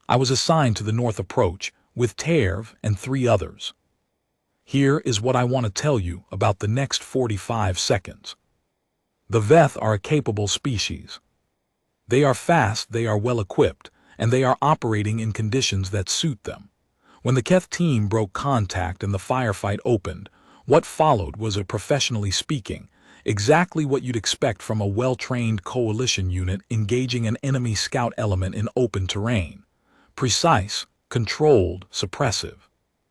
I was assigned to the north approach, with Terv and 3 others. Here is what I want to tell you about the next 45 seconds. The Veth are a capable species. They are fast, they are well equipped, and they are operating in conditions that suit them. When the Keth team broke contact and the firefight opened, what followed was, professionally speaking, exactly what you'd expect from a well-trained coalition unit engaging an enemy scout element in open terrain. Precise, controlled, suppressive.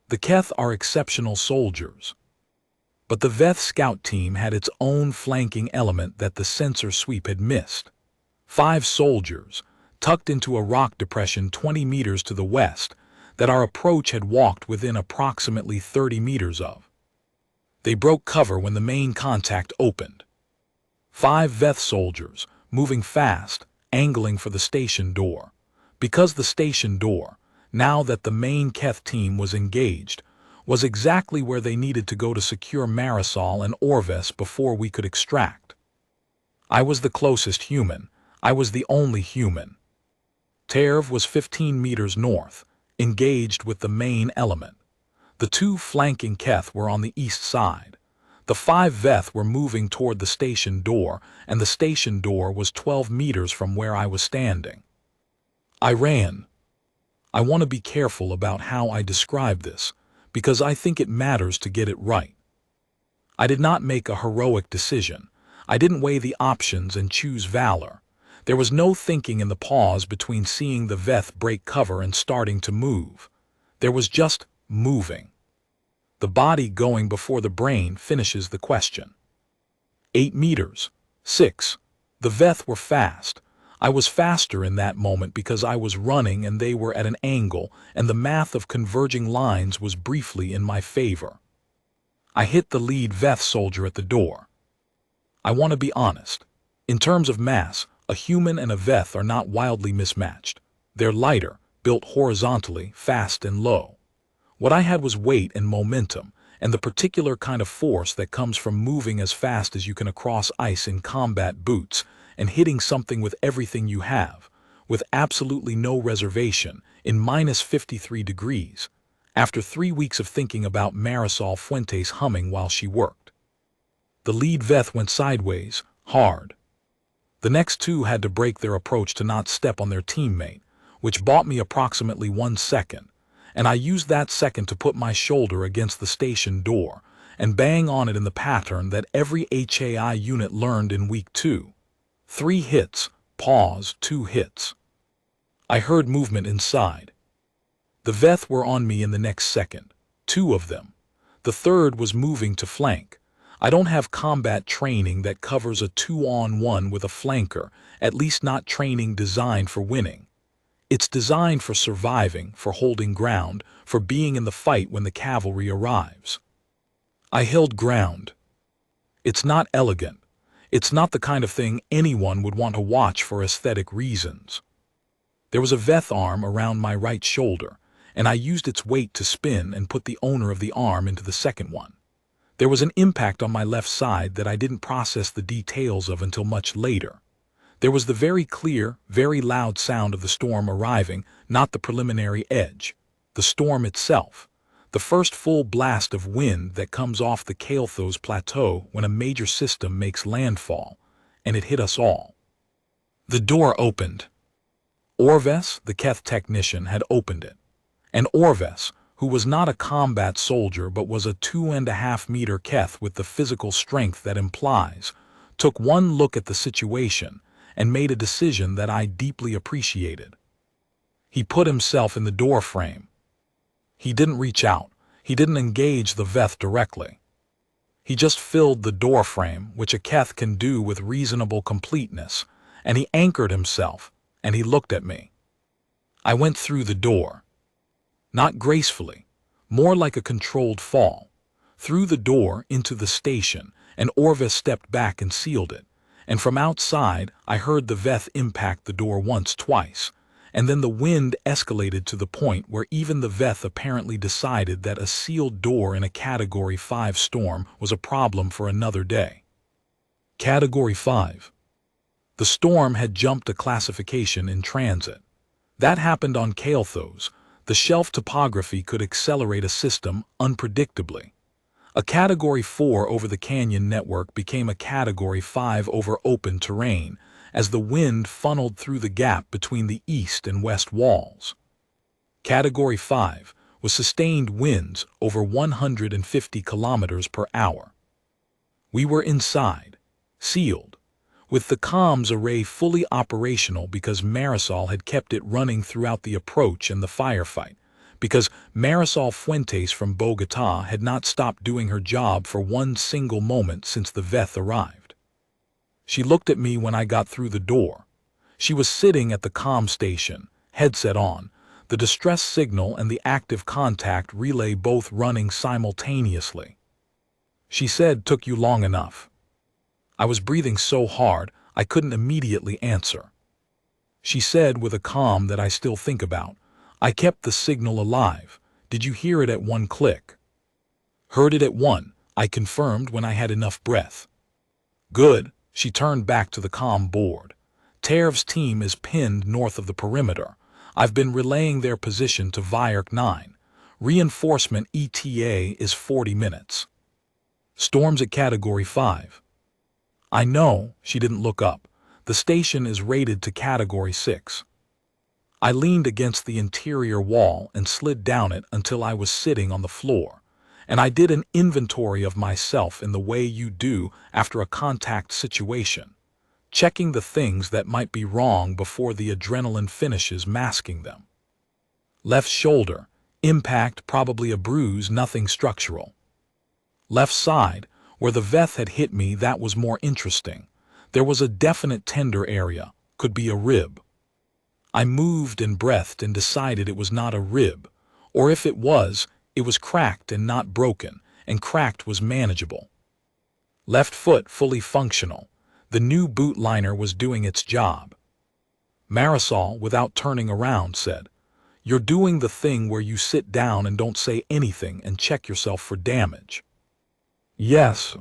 The Keth are exceptional soldiers. But the Veth scout team had its own flanking element that the sensor sweep had missed. 5 soldiers, tucked into a rock depression 20 meters to the west, that our approach had walked within approximately 30 meters of. They broke cover when the main contact opened. 5 Veth soldiers, moving fast, angling for the station door. Because the station door, now that the main Keth team was engaged, was exactly where they needed to go to secure Marisol and Orves before we could extract. I was the closest human. I was the only human. Terv was 15 meters north, engaged with the main element. The 2 flanking Keth were on the east side. The 5 Veth were moving toward the station door, and the station door was 12 meters from where I was standing. I ran. I want to be careful about how I describe this, because I think it matters to get it right. I did not make a heroic decision. I didn't weigh the options and choose valor. There was no thinking in the pause between seeing the Veth break cover and starting to move. There was just moving. The body going before the brain finishes the question. 8 meters. 6. The Veth were fast. I was faster in that moment because I was running and they were at an angle, and the math of converging lines was briefly in my favor. I hit the lead Veth soldier at the door. I want to be honest. In terms of mass, a human and a Veth are not wildly mismatched. They're lighter, built horizontally, fast and low. What I had was weight and momentum, and the particular kind of force that comes from moving as fast as you can across ice in combat boots, and hitting something with everything you have, with absolutely no reservation, in minus 53 degrees, after 3 weeks of thinking about Marisol Fuentes humming while she worked. The lead Veth went sideways, hard. The next 2 had to break their approach to not step on their teammate, which bought me approximately 1 second, and I used that second to put my shoulder against the station door and bang on it in the pattern that every HAI unit learned in week 2. 3 hits, pause, 2 hits. I heard movement inside. The Veth were on me in the next second, 2 of them. The third was moving to flank. I don't have combat training that covers a 2-on-1 with a flanker, at least not training designed for winning. It's designed for surviving, for holding ground, for being in the fight when the cavalry arrives. I held ground. It's not elegant. It's not the kind of thing anyone would want to watch for aesthetic reasons. There was a Veth arm around my right shoulder, and I used its weight to spin and put the owner of the arm into the second one. There was an impact on my left side that I didn't process the details of until much later. There was the very clear, very loud sound of the storm arriving, not the preliminary edge. The storm itself. The first full blast of wind that comes off the Kael'thos plateau when a major system makes landfall, and it hit us all. The door opened. Orves, the Keth technician, had opened it. And Orves, who was not a combat soldier but was a 2.5-meter Keth with the physical strength that implies, took one look at the situation and made a decision that I deeply appreciated. He put himself in the door frame. He didn't reach out. He didn't engage the Veth directly. He just filled the door frame, which a Keth can do with reasonable completeness, and he anchored himself, and he looked at me. I went through the door. Not gracefully, more like a controlled fall. Through the door into the station, and Orves stepped back and sealed it, and from outside I heard the Veth impact the door once, twice, And then the wind escalated to the point where even the Veth apparently decided that a sealed door in a Category 5 storm was a problem for another day. Category 5. The storm had jumped a classification in transit. That happened on Kael'thos. The shelf topography could accelerate a system unpredictably. A Category 4 over the canyon network became a Category 5 over open terrain, as the wind funneled through the gap between the east and west walls. Category 5 was sustained winds over 150 kilometers per hour. We were inside, sealed, with the comms array fully operational because Marisol had kept it running throughout the approach and the firefight, because Marisol Fuentes from Bogotá had not stopped doing her job for one single moment since the Veth arrived. She looked at me when I got through the door. She was sitting at the comm station, headset on, the distress signal and the active contact relay both running simultaneously. She said, "Took you long enough." I was breathing so hard I couldn't immediately answer. She said with a calm that I still think about, "I kept the signal alive. Did you hear it at one click?" "Heard it at one," I confirmed when I had enough breath. "Good." She turned back to the comm board. "Terv's team is pinned north of the perimeter. I've been relaying their position to Vyark 9. Reinforcement ETA is 40 minutes. Storms at Category 5. "I know." She didn't look up. "The station is rated to Category 6. I leaned against the interior wall and slid down it until I was sitting on the floor. And I did an inventory of myself in the way you do after a contact situation, checking the things that might be wrong before the adrenaline finishes masking them. Left shoulder, impact, probably a bruise, nothing structural. Left side, where the Veth had hit me, that was more interesting. There was a definite tender area, could be a rib. I moved and breathed and decided it was not a rib, or if it was cracked and not broken, and cracked was manageable. Left foot fully functional. The new boot liner was doing its job. Marisol, without turning around, said, "You're doing the thing where you sit down and don't say anything and check yourself for damage." "Yes."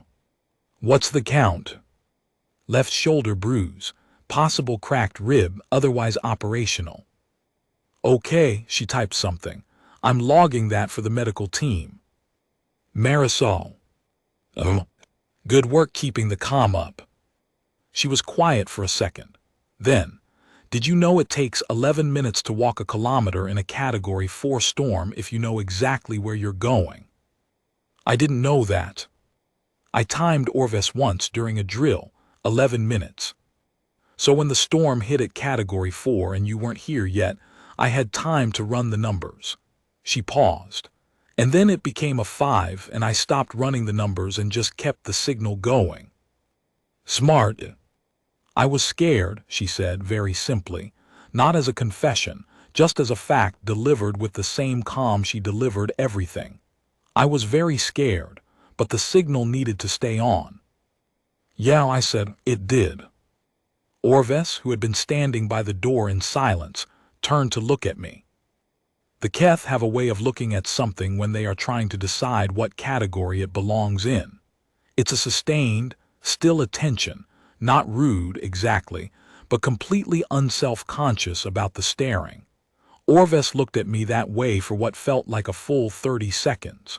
"What's the count?" "Left shoulder bruise. Possible cracked rib, otherwise operational." "Okay," she typed something. "I'm logging that for the medical team." Marisol. "Oh, good work keeping the comm up." She was quiet for a second. Then, "Did you know it takes 11 minutes to walk a kilometer in a Category 4 storm if you know exactly where you're going?" "I didn't know that." "I timed Orves once during a drill, 11 minutes. So when the storm hit at Category 4 and you weren't here yet, I had time to run the numbers." She paused. "And then it became a 5 and I stopped running the numbers and just kept the signal going." "Smart." "I was scared," she said very simply, not as a confession, just as a fact delivered with the same calm she delivered everything. "I was very scared, but the signal needed to stay on." "Yeah," I said, "it did." Orves, who had been standing by the door in silence, turned to look at me. The Keth have a way of looking at something when they are trying to decide what category it belongs in. It's a sustained, still attention, not rude exactly, but completely unself-conscious about the staring. Orves looked at me that way for what felt like a full 30 seconds.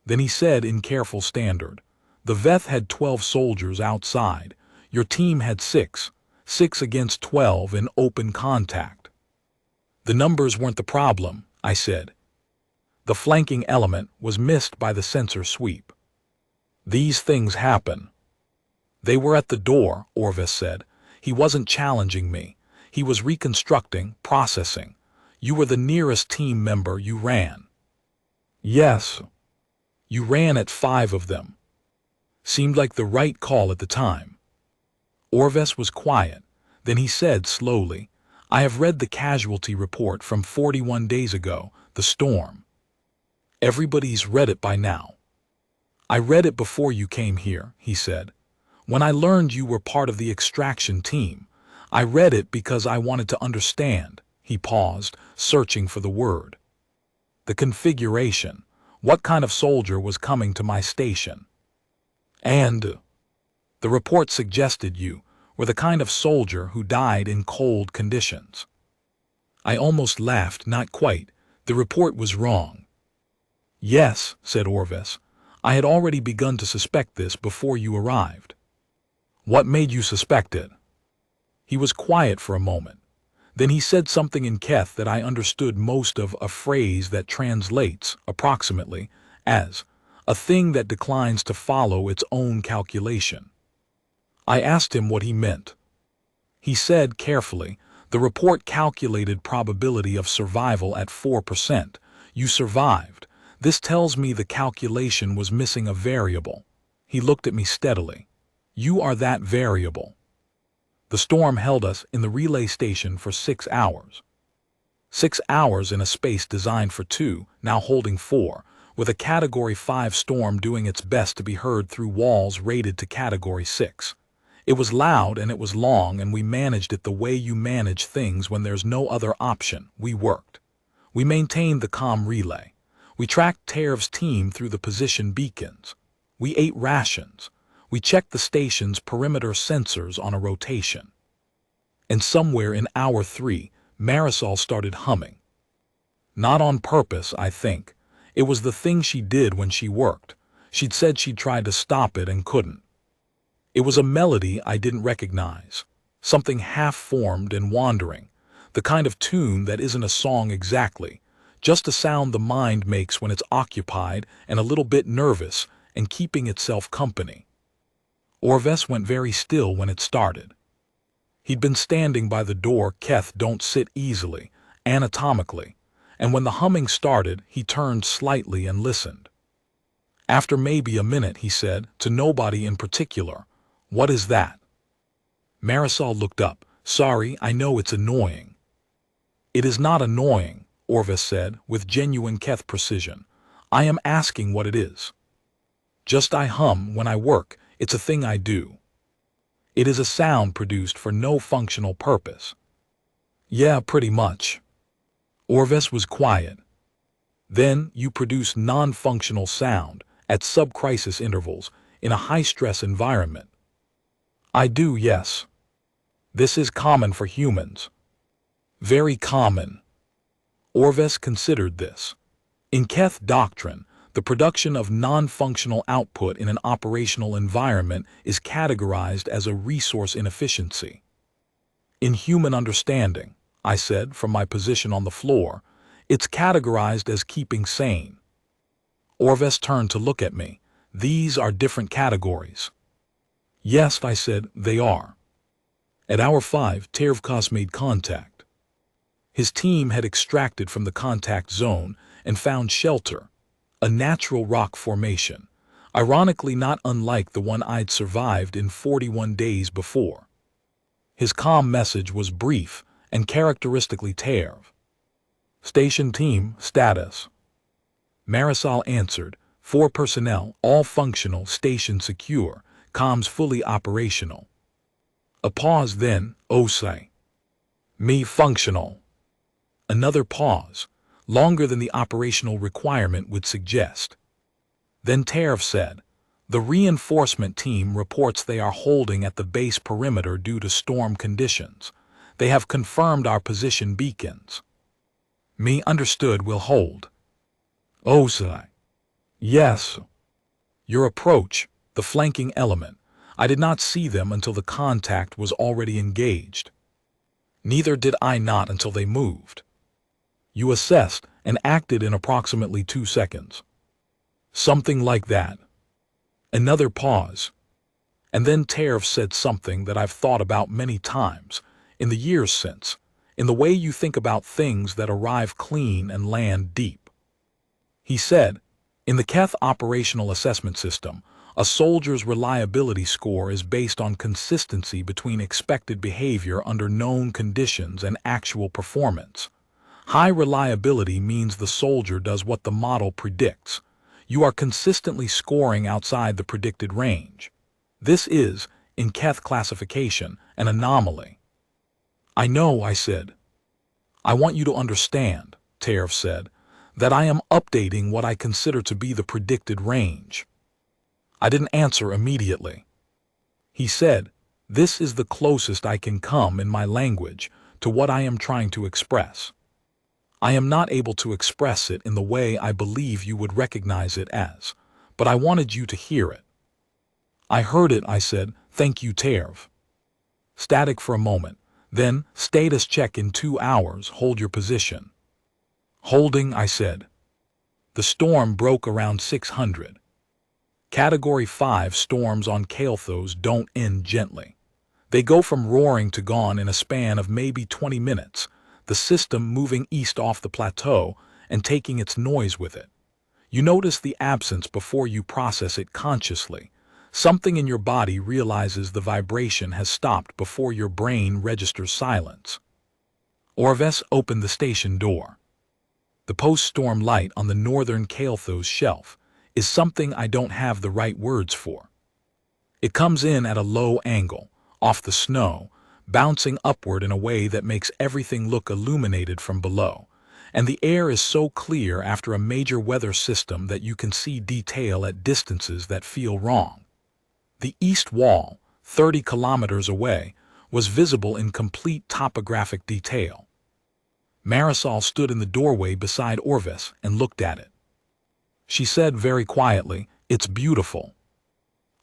Then he said in careful standard, "The Veth had 12 soldiers outside. Your team had 6 against 12 in open contact." "The numbers weren't the problem," I said. "The flanking element was missed by the sensor sweep. These things happen." "They were at the door," Orves said. "He wasn't challenging me. He was reconstructing, processing. You were the nearest team member, you ran." "Yes." "You ran at 5 of them. Seemed like the right call at the time." Orves was quiet. Then he said slowly, "I have read the casualty report from 41 days ago, the storm. Everybody's read it by now." "I read it before you came here," he said. "When I learned you were part of the extraction team, I read it because I wanted to understand." He paused, searching for the word. The configuration. What kind of soldier was coming to my station? And the report suggested you were the kind of soldier who died in cold conditions. I almost laughed, not quite. The report was wrong. Yes, said Orvis. I had already begun to suspect this before you arrived. What made you suspect it? He was quiet for a moment. Then he said something in Keth that I understood most of, a phrase that translates, approximately, as a thing that declines to follow its own calculation. I asked him what he meant. He said carefully, the report calculated probability of survival at 4%. You survived. This tells me the calculation was missing a variable. He looked at me steadily. You are that variable. The storm held us in the relay station for 6 hours. 6 hours in a space designed for 2, now holding 4, with a Category 5 storm doing its best to be heard through walls rated to Category 6. It was loud and it was long, and we managed it the way you manage things when there's no other option. We worked. We maintained the comm relay. We tracked Terv's team through the position beacons. We ate rations. We checked the station's perimeter sensors on a rotation. And somewhere in hour 3, Marisol started humming. Not on purpose, I think. It was the thing she did when she worked. She'd said she'd tried to stop it and couldn't. It was a melody I didn't recognize, something half-formed and wandering, the kind of tune that isn't a song exactly, just a sound the mind makes when it's occupied and a little bit nervous and keeping itself company. Orvis went very still when it started. He'd been standing by the door. Keth don't sit easily, anatomically, and when the humming started, he turned slightly and listened. After maybe a minute, he said, to nobody in particular, "What is that?" Marisol looked up. "Sorry, I know it's annoying." "It is not annoying," Orvis said, with genuine Keth precision. "I am asking what it is." "Just I hum when I work. It's a thing I do." "It is a sound produced for no functional purpose." "Yeah, pretty much." Orvis was quiet. "Then you produce non-functional sound at sub-crisis intervals in a high-stress environment." "I do, yes." "This is common for humans." "Very common." Orvis considered this. In Keth doctrine, the production of non-functional output in an operational environment is categorized as a resource inefficiency. In human understanding, I said from my position on the floor, it's categorized as keeping sane. Orvis turned to look at me. "These are different categories." "Yes," I said, "they are." At hour 5, Tervkos made contact. His team had extracted from the contact zone and found shelter, a natural rock formation, ironically not unlike the one I'd survived in 41 days before. His comm message was brief and characteristically Terv. "Station team, status." Marisol answered, 4 personnel, all functional, station secure, comms fully operational. A pause, then, "Osai." "Me functional." Another pause, longer than the operational requirement would suggest. Then Terv said, "The reinforcement team reports they are holding at the base perimeter due to storm conditions. They have confirmed our position beacons." "Me understood, will hold." "Osai." "Yes." "Your approach, the flanking element. I did not see them until the contact was already engaged." "Neither did I not until they moved." "You assessed and acted in approximately 2 seconds." "Something like that." Another pause. And then Terv said something that I've thought about many times, in the years since, in the way you think about things that arrive clean and land deep. He said, in the Keth operational assessment system, a soldier's reliability score is based on consistency between expected behavior under known conditions and actual performance. High reliability means the soldier does what the model predicts. You are consistently scoring outside the predicted range. This is, in Keth classification, an anomaly. "I know," I said. I want you to understand, Tariff said, that I am updating what I consider to be the predicted range. I didn't answer immediately. He said, this is the closest I can come in my language to what I am trying to express. I am not able to express it in the way I believe you would recognize it as, but I wanted you to hear it. I heard it, I said, thank you, Tariff. Static for a moment, then status check in 2 hours, hold your position. Holding, I said. The storm broke around 600. Category 5 storms on Kael'thas don't end gently. They go from roaring to gone in a span of maybe 20 minutes, the system moving east off the plateau and taking its noise with it. You notice the absence before you process it consciously. Something in your body realizes the vibration has stopped before your brain registers silence. Orves opened the station door. The post-storm light on the northern Kael'thas shelf is something I don't have the right words for. It comes in at a low angle, off the snow, bouncing upward in a way that makes everything look illuminated from below, and the air is so clear after a major weather system that you can see detail at distances that feel wrong. The east wall, 30 kilometers away, was visible in complete topographic detail. Marisol stood in the doorway beside Orves and looked at it. She said very quietly, "It's beautiful."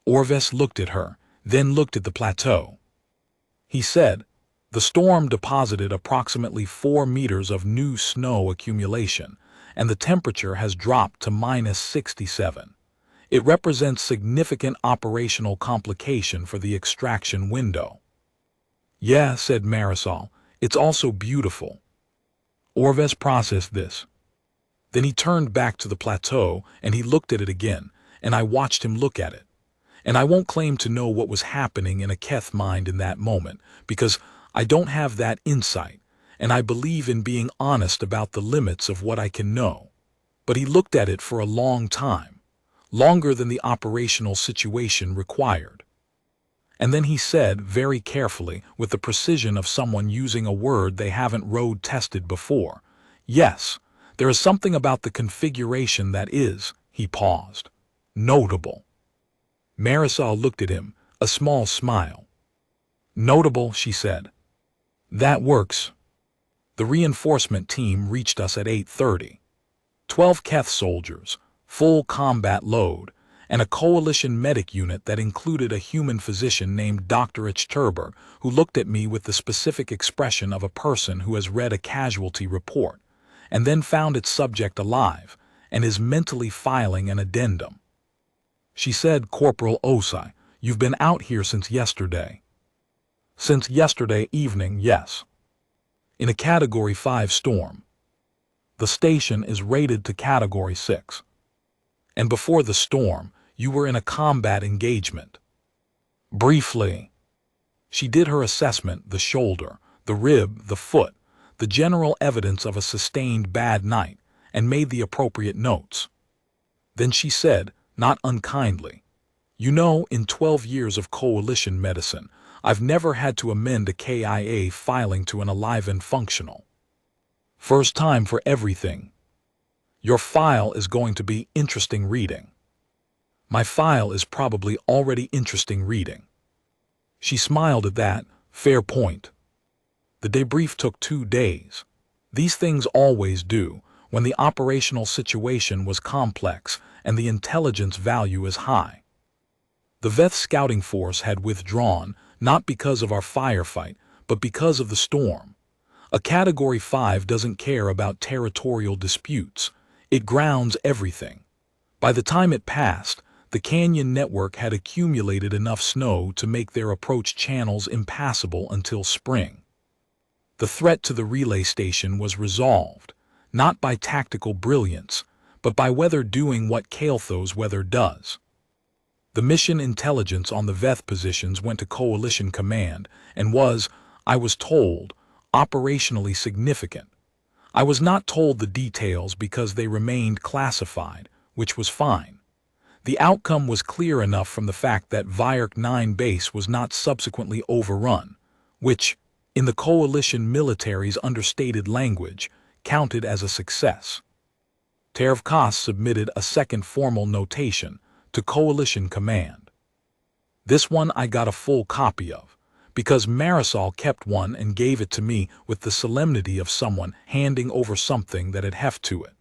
Orves looked at her, then looked at the plateau. He said, "The storm deposited approximately 4 meters of new snow accumulation, and the temperature has dropped to -67. It represents significant operational complication for the extraction window." "Yeah," said Marisol, "it's also beautiful." Orves processed this. Then he turned back to the plateau and he looked at it again, and I watched him look at it. And I won't claim to know what was happening in a Keth mind in that moment, because I don't have that insight, and I believe in being honest about the limits of what I can know. But he looked at it for a long time, longer than the operational situation required. And then he said, very carefully, with the precision of someone using a word they haven't road tested before, "Yes, there is something about the configuration that is," he paused, "notable." Marisol looked at him, a small smile. "Notable," she said. "That works." The reinforcement team reached us at 8:30. 12 Keth soldiers, full combat load, and a coalition medic unit that included a human physician named Dr. Ichterberg, who looked at me with the specific expression of a person who has read a casualty report, and then found its subject alive, and is mentally filing an addendum. She said, "Corporal Osai, you've been out here since yesterday." "Since yesterday evening, yes." "In a Category 5 storm. The station is rated to Category 6. And before the storm, you were in a combat engagement." "Briefly." She did her assessment, the shoulder, the rib, the foot, the general evidence of a sustained bad night, and made the appropriate notes. Then she said, not unkindly, "You know, in 12 years of coalition medicine, I've never had to amend a KIA filing to an alive and functional. First time for everything. Your file is going to be interesting reading." "My file is probably already interesting reading." She smiled at that. Fair point. The debrief took 2 days. These things always do, when the operational situation was complex and the intelligence value is high. The Veth scouting force had withdrawn, not because of our firefight, but because of the storm. A Category 5 doesn't care about territorial disputes. It grounds everything. By the time it passed, the canyon network had accumulated enough snow to make their approach channels impassable until spring. The threat to the relay station was resolved, not by tactical brilliance, but by weather doing what Kael'thas weather does. The mission intelligence on the Veth positions went to Coalition Command and was, I was told, operationally significant. I was not told the details because they remained classified, which was fine. The outcome was clear enough from the fact that Vyark 9 base was not subsequently overrun, which, in the coalition military's understated language, counted as a success. Tervkas submitted a second formal notation to Coalition Command. This one I got a full copy of, because Marisol kept one and gave it to me with the solemnity of someone handing over something that had heft to it.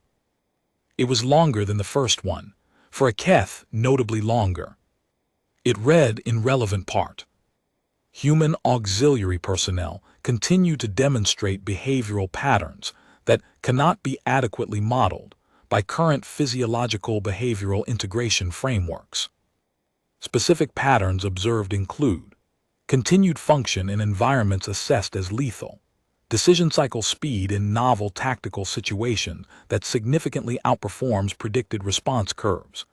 It was longer than the first one, for a keth notably longer. It read in relevant part: human auxiliary personnel continue to demonstrate behavioral patterns that cannot be adequately modeled by current physiological behavioral integration frameworks. Specific patterns observed include continued function in environments assessed as lethal, decision cycle speed in novel tactical situations that significantly outperforms predicted response curves,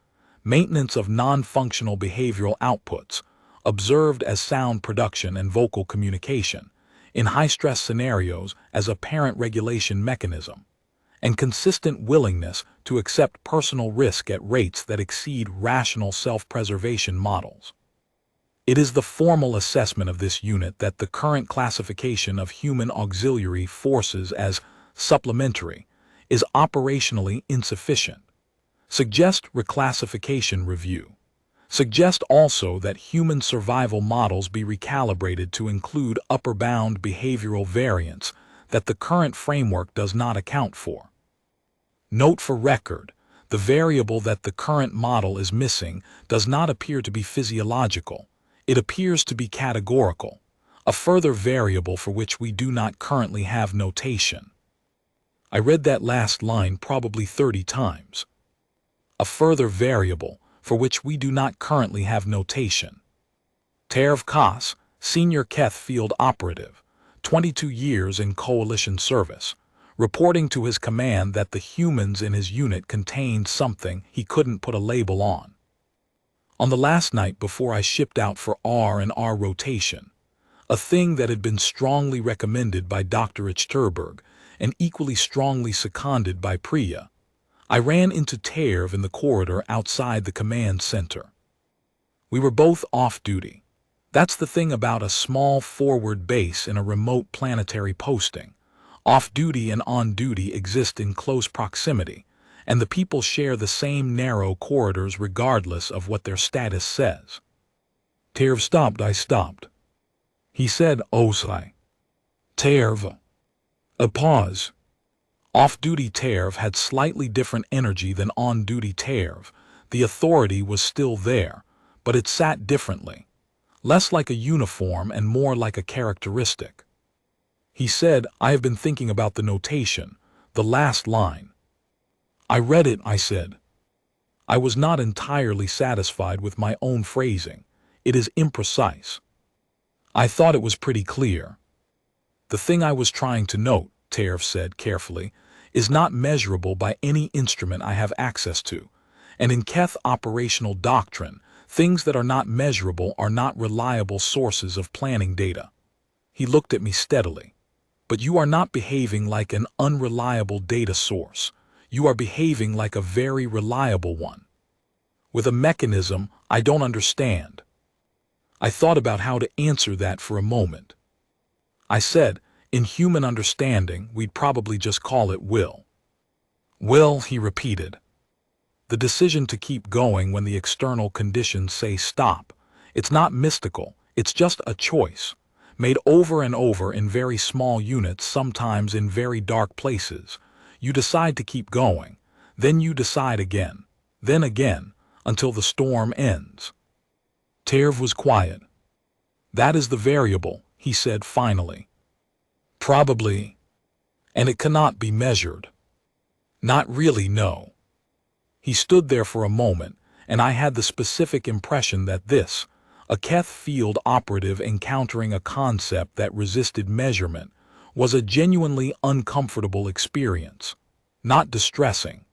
maintenance of non-functional behavioral outputs, observed as sound production and vocal communication, in high-stress scenarios as a parent regulation mechanism, and consistent willingness to accept personal risk at rates that exceed rational self-preservation models. It is the formal assessment of this unit that the current classification of human auxiliary forces as supplementary is operationally insufficient. Suggest reclassification review. Suggest also that human survival models be recalibrated to include upper bound behavioral variants that the current framework does not account for. Note for record, the variable that the current model is missing does not appear to be physiological. It appears to be categorical, a further variable for which we do not currently have notation. I read that last line probably 30 times. A further variable for which we do not currently have notation. Tervkas, Senior Keth Field Operative, 22 years in coalition service, reporting to his command that the humans in his unit contained something he couldn't put a label on. On the last night before I shipped out for R&R rotation, a thing that had been strongly recommended by Dr. Ichterberg and equally strongly seconded by Priya, I ran into Terv in the corridor outside the command center. We were both off-duty. That's the thing about a small forward base in a remote planetary posting. Off-duty and on-duty exist in close proximity, and the people share the same narrow corridors regardless of what their status says. Terv stopped. I stopped. He said, Osai. Terv. A pause. Off-duty Terv had slightly different energy than on-duty Terv. The authority was still there, but it sat differently, less like a uniform and more like a characteristic. He said, I have been thinking about the notation, the last line. I read it, I said. I was not entirely satisfied with my own phrasing. It is imprecise. I thought it was pretty clear. The thing I was trying to note, Terv said carefully, is not measurable by any instrument I have access to, and in Keth operational doctrine, things that are not measurable are not reliable sources of planning data. He looked at me steadily. But you are not behaving like an unreliable data source. You are behaving like a very reliable one, with a mechanism I don't understand. I thought about how to answer that for a moment. I said, in human understanding, we'd probably just call it will. Will, he repeated. The decision to keep going when the external conditions say stop. It's not mystical, it's just a choice, made over and over in very small units, sometimes in very dark places. You decide to keep going, then you decide again, until the storm ends. Terv was quiet. That is the variable, he said finally. Probably. And it cannot be measured. Not really, no. He stood there for a moment, and I had the specific impression that this, a Keth field operative encountering a concept that resisted measurement, was a genuinely uncomfortable experience. Not distressing.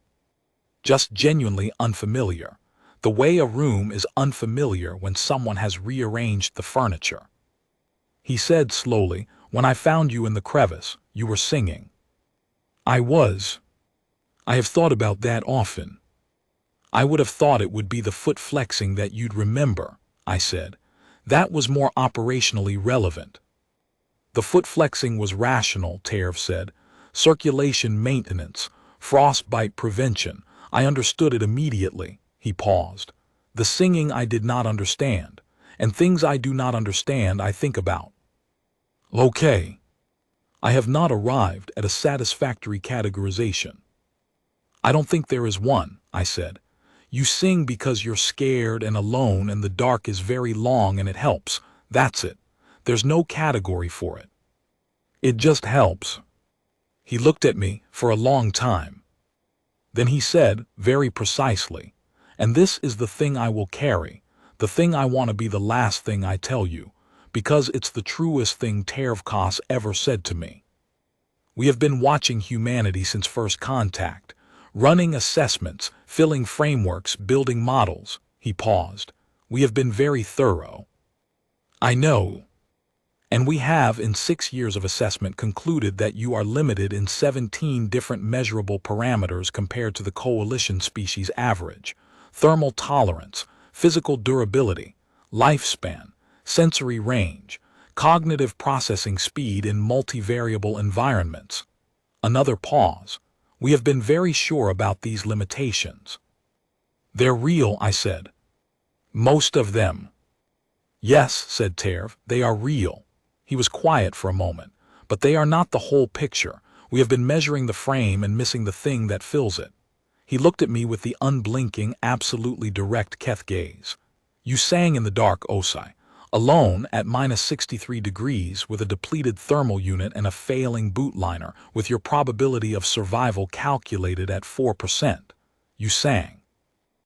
Just genuinely unfamiliar. The way a room is unfamiliar when someone has rearranged the furniture. He said slowly, when I found you in the crevice, you were singing. I was. I have thought about that often. I would have thought it would be the foot flexing that you'd remember, I said. That was more operationally relevant. The foot flexing was rational, Terv said. Circulation maintenance, frostbite prevention. I understood it immediately. He paused. The singing I did not understand, and things I do not understand I think about. Okay. I have not arrived at a satisfactory categorization. I don't think there is one, I said. You sing because you're scared and alone and the dark is very long and it helps. That's it. There's no category for it. It just helps. He looked at me for a long time. Then he said, very precisely, and this is the thing I will carry, the thing I want to be the last thing I tell you, because it's the truest thing Tervkos ever said to me. We have been watching humanity since first contact, running assessments, filling frameworks, building models. He paused. We have been very thorough. I know. And we have, in 6 years of assessment, concluded that you are limited in 17 different measurable parameters compared to the coalition species average: thermal tolerance, physical durability, lifespan, sensory range, cognitive processing speed in multivariable environments. Another pause. We have been very sure about these limitations. They're real, I said. Most of them. Yes, said Terv, they are real. He was quiet for a moment. But they are not the whole picture. We have been measuring the frame and missing the thing that fills it. He looked at me with the unblinking, absolutely direct Keth gaze. You sang in the dark, Osai, alone at -63 degrees with a depleted thermal unit and a failing boot liner, with your probability of survival calculated at 4%. You sang.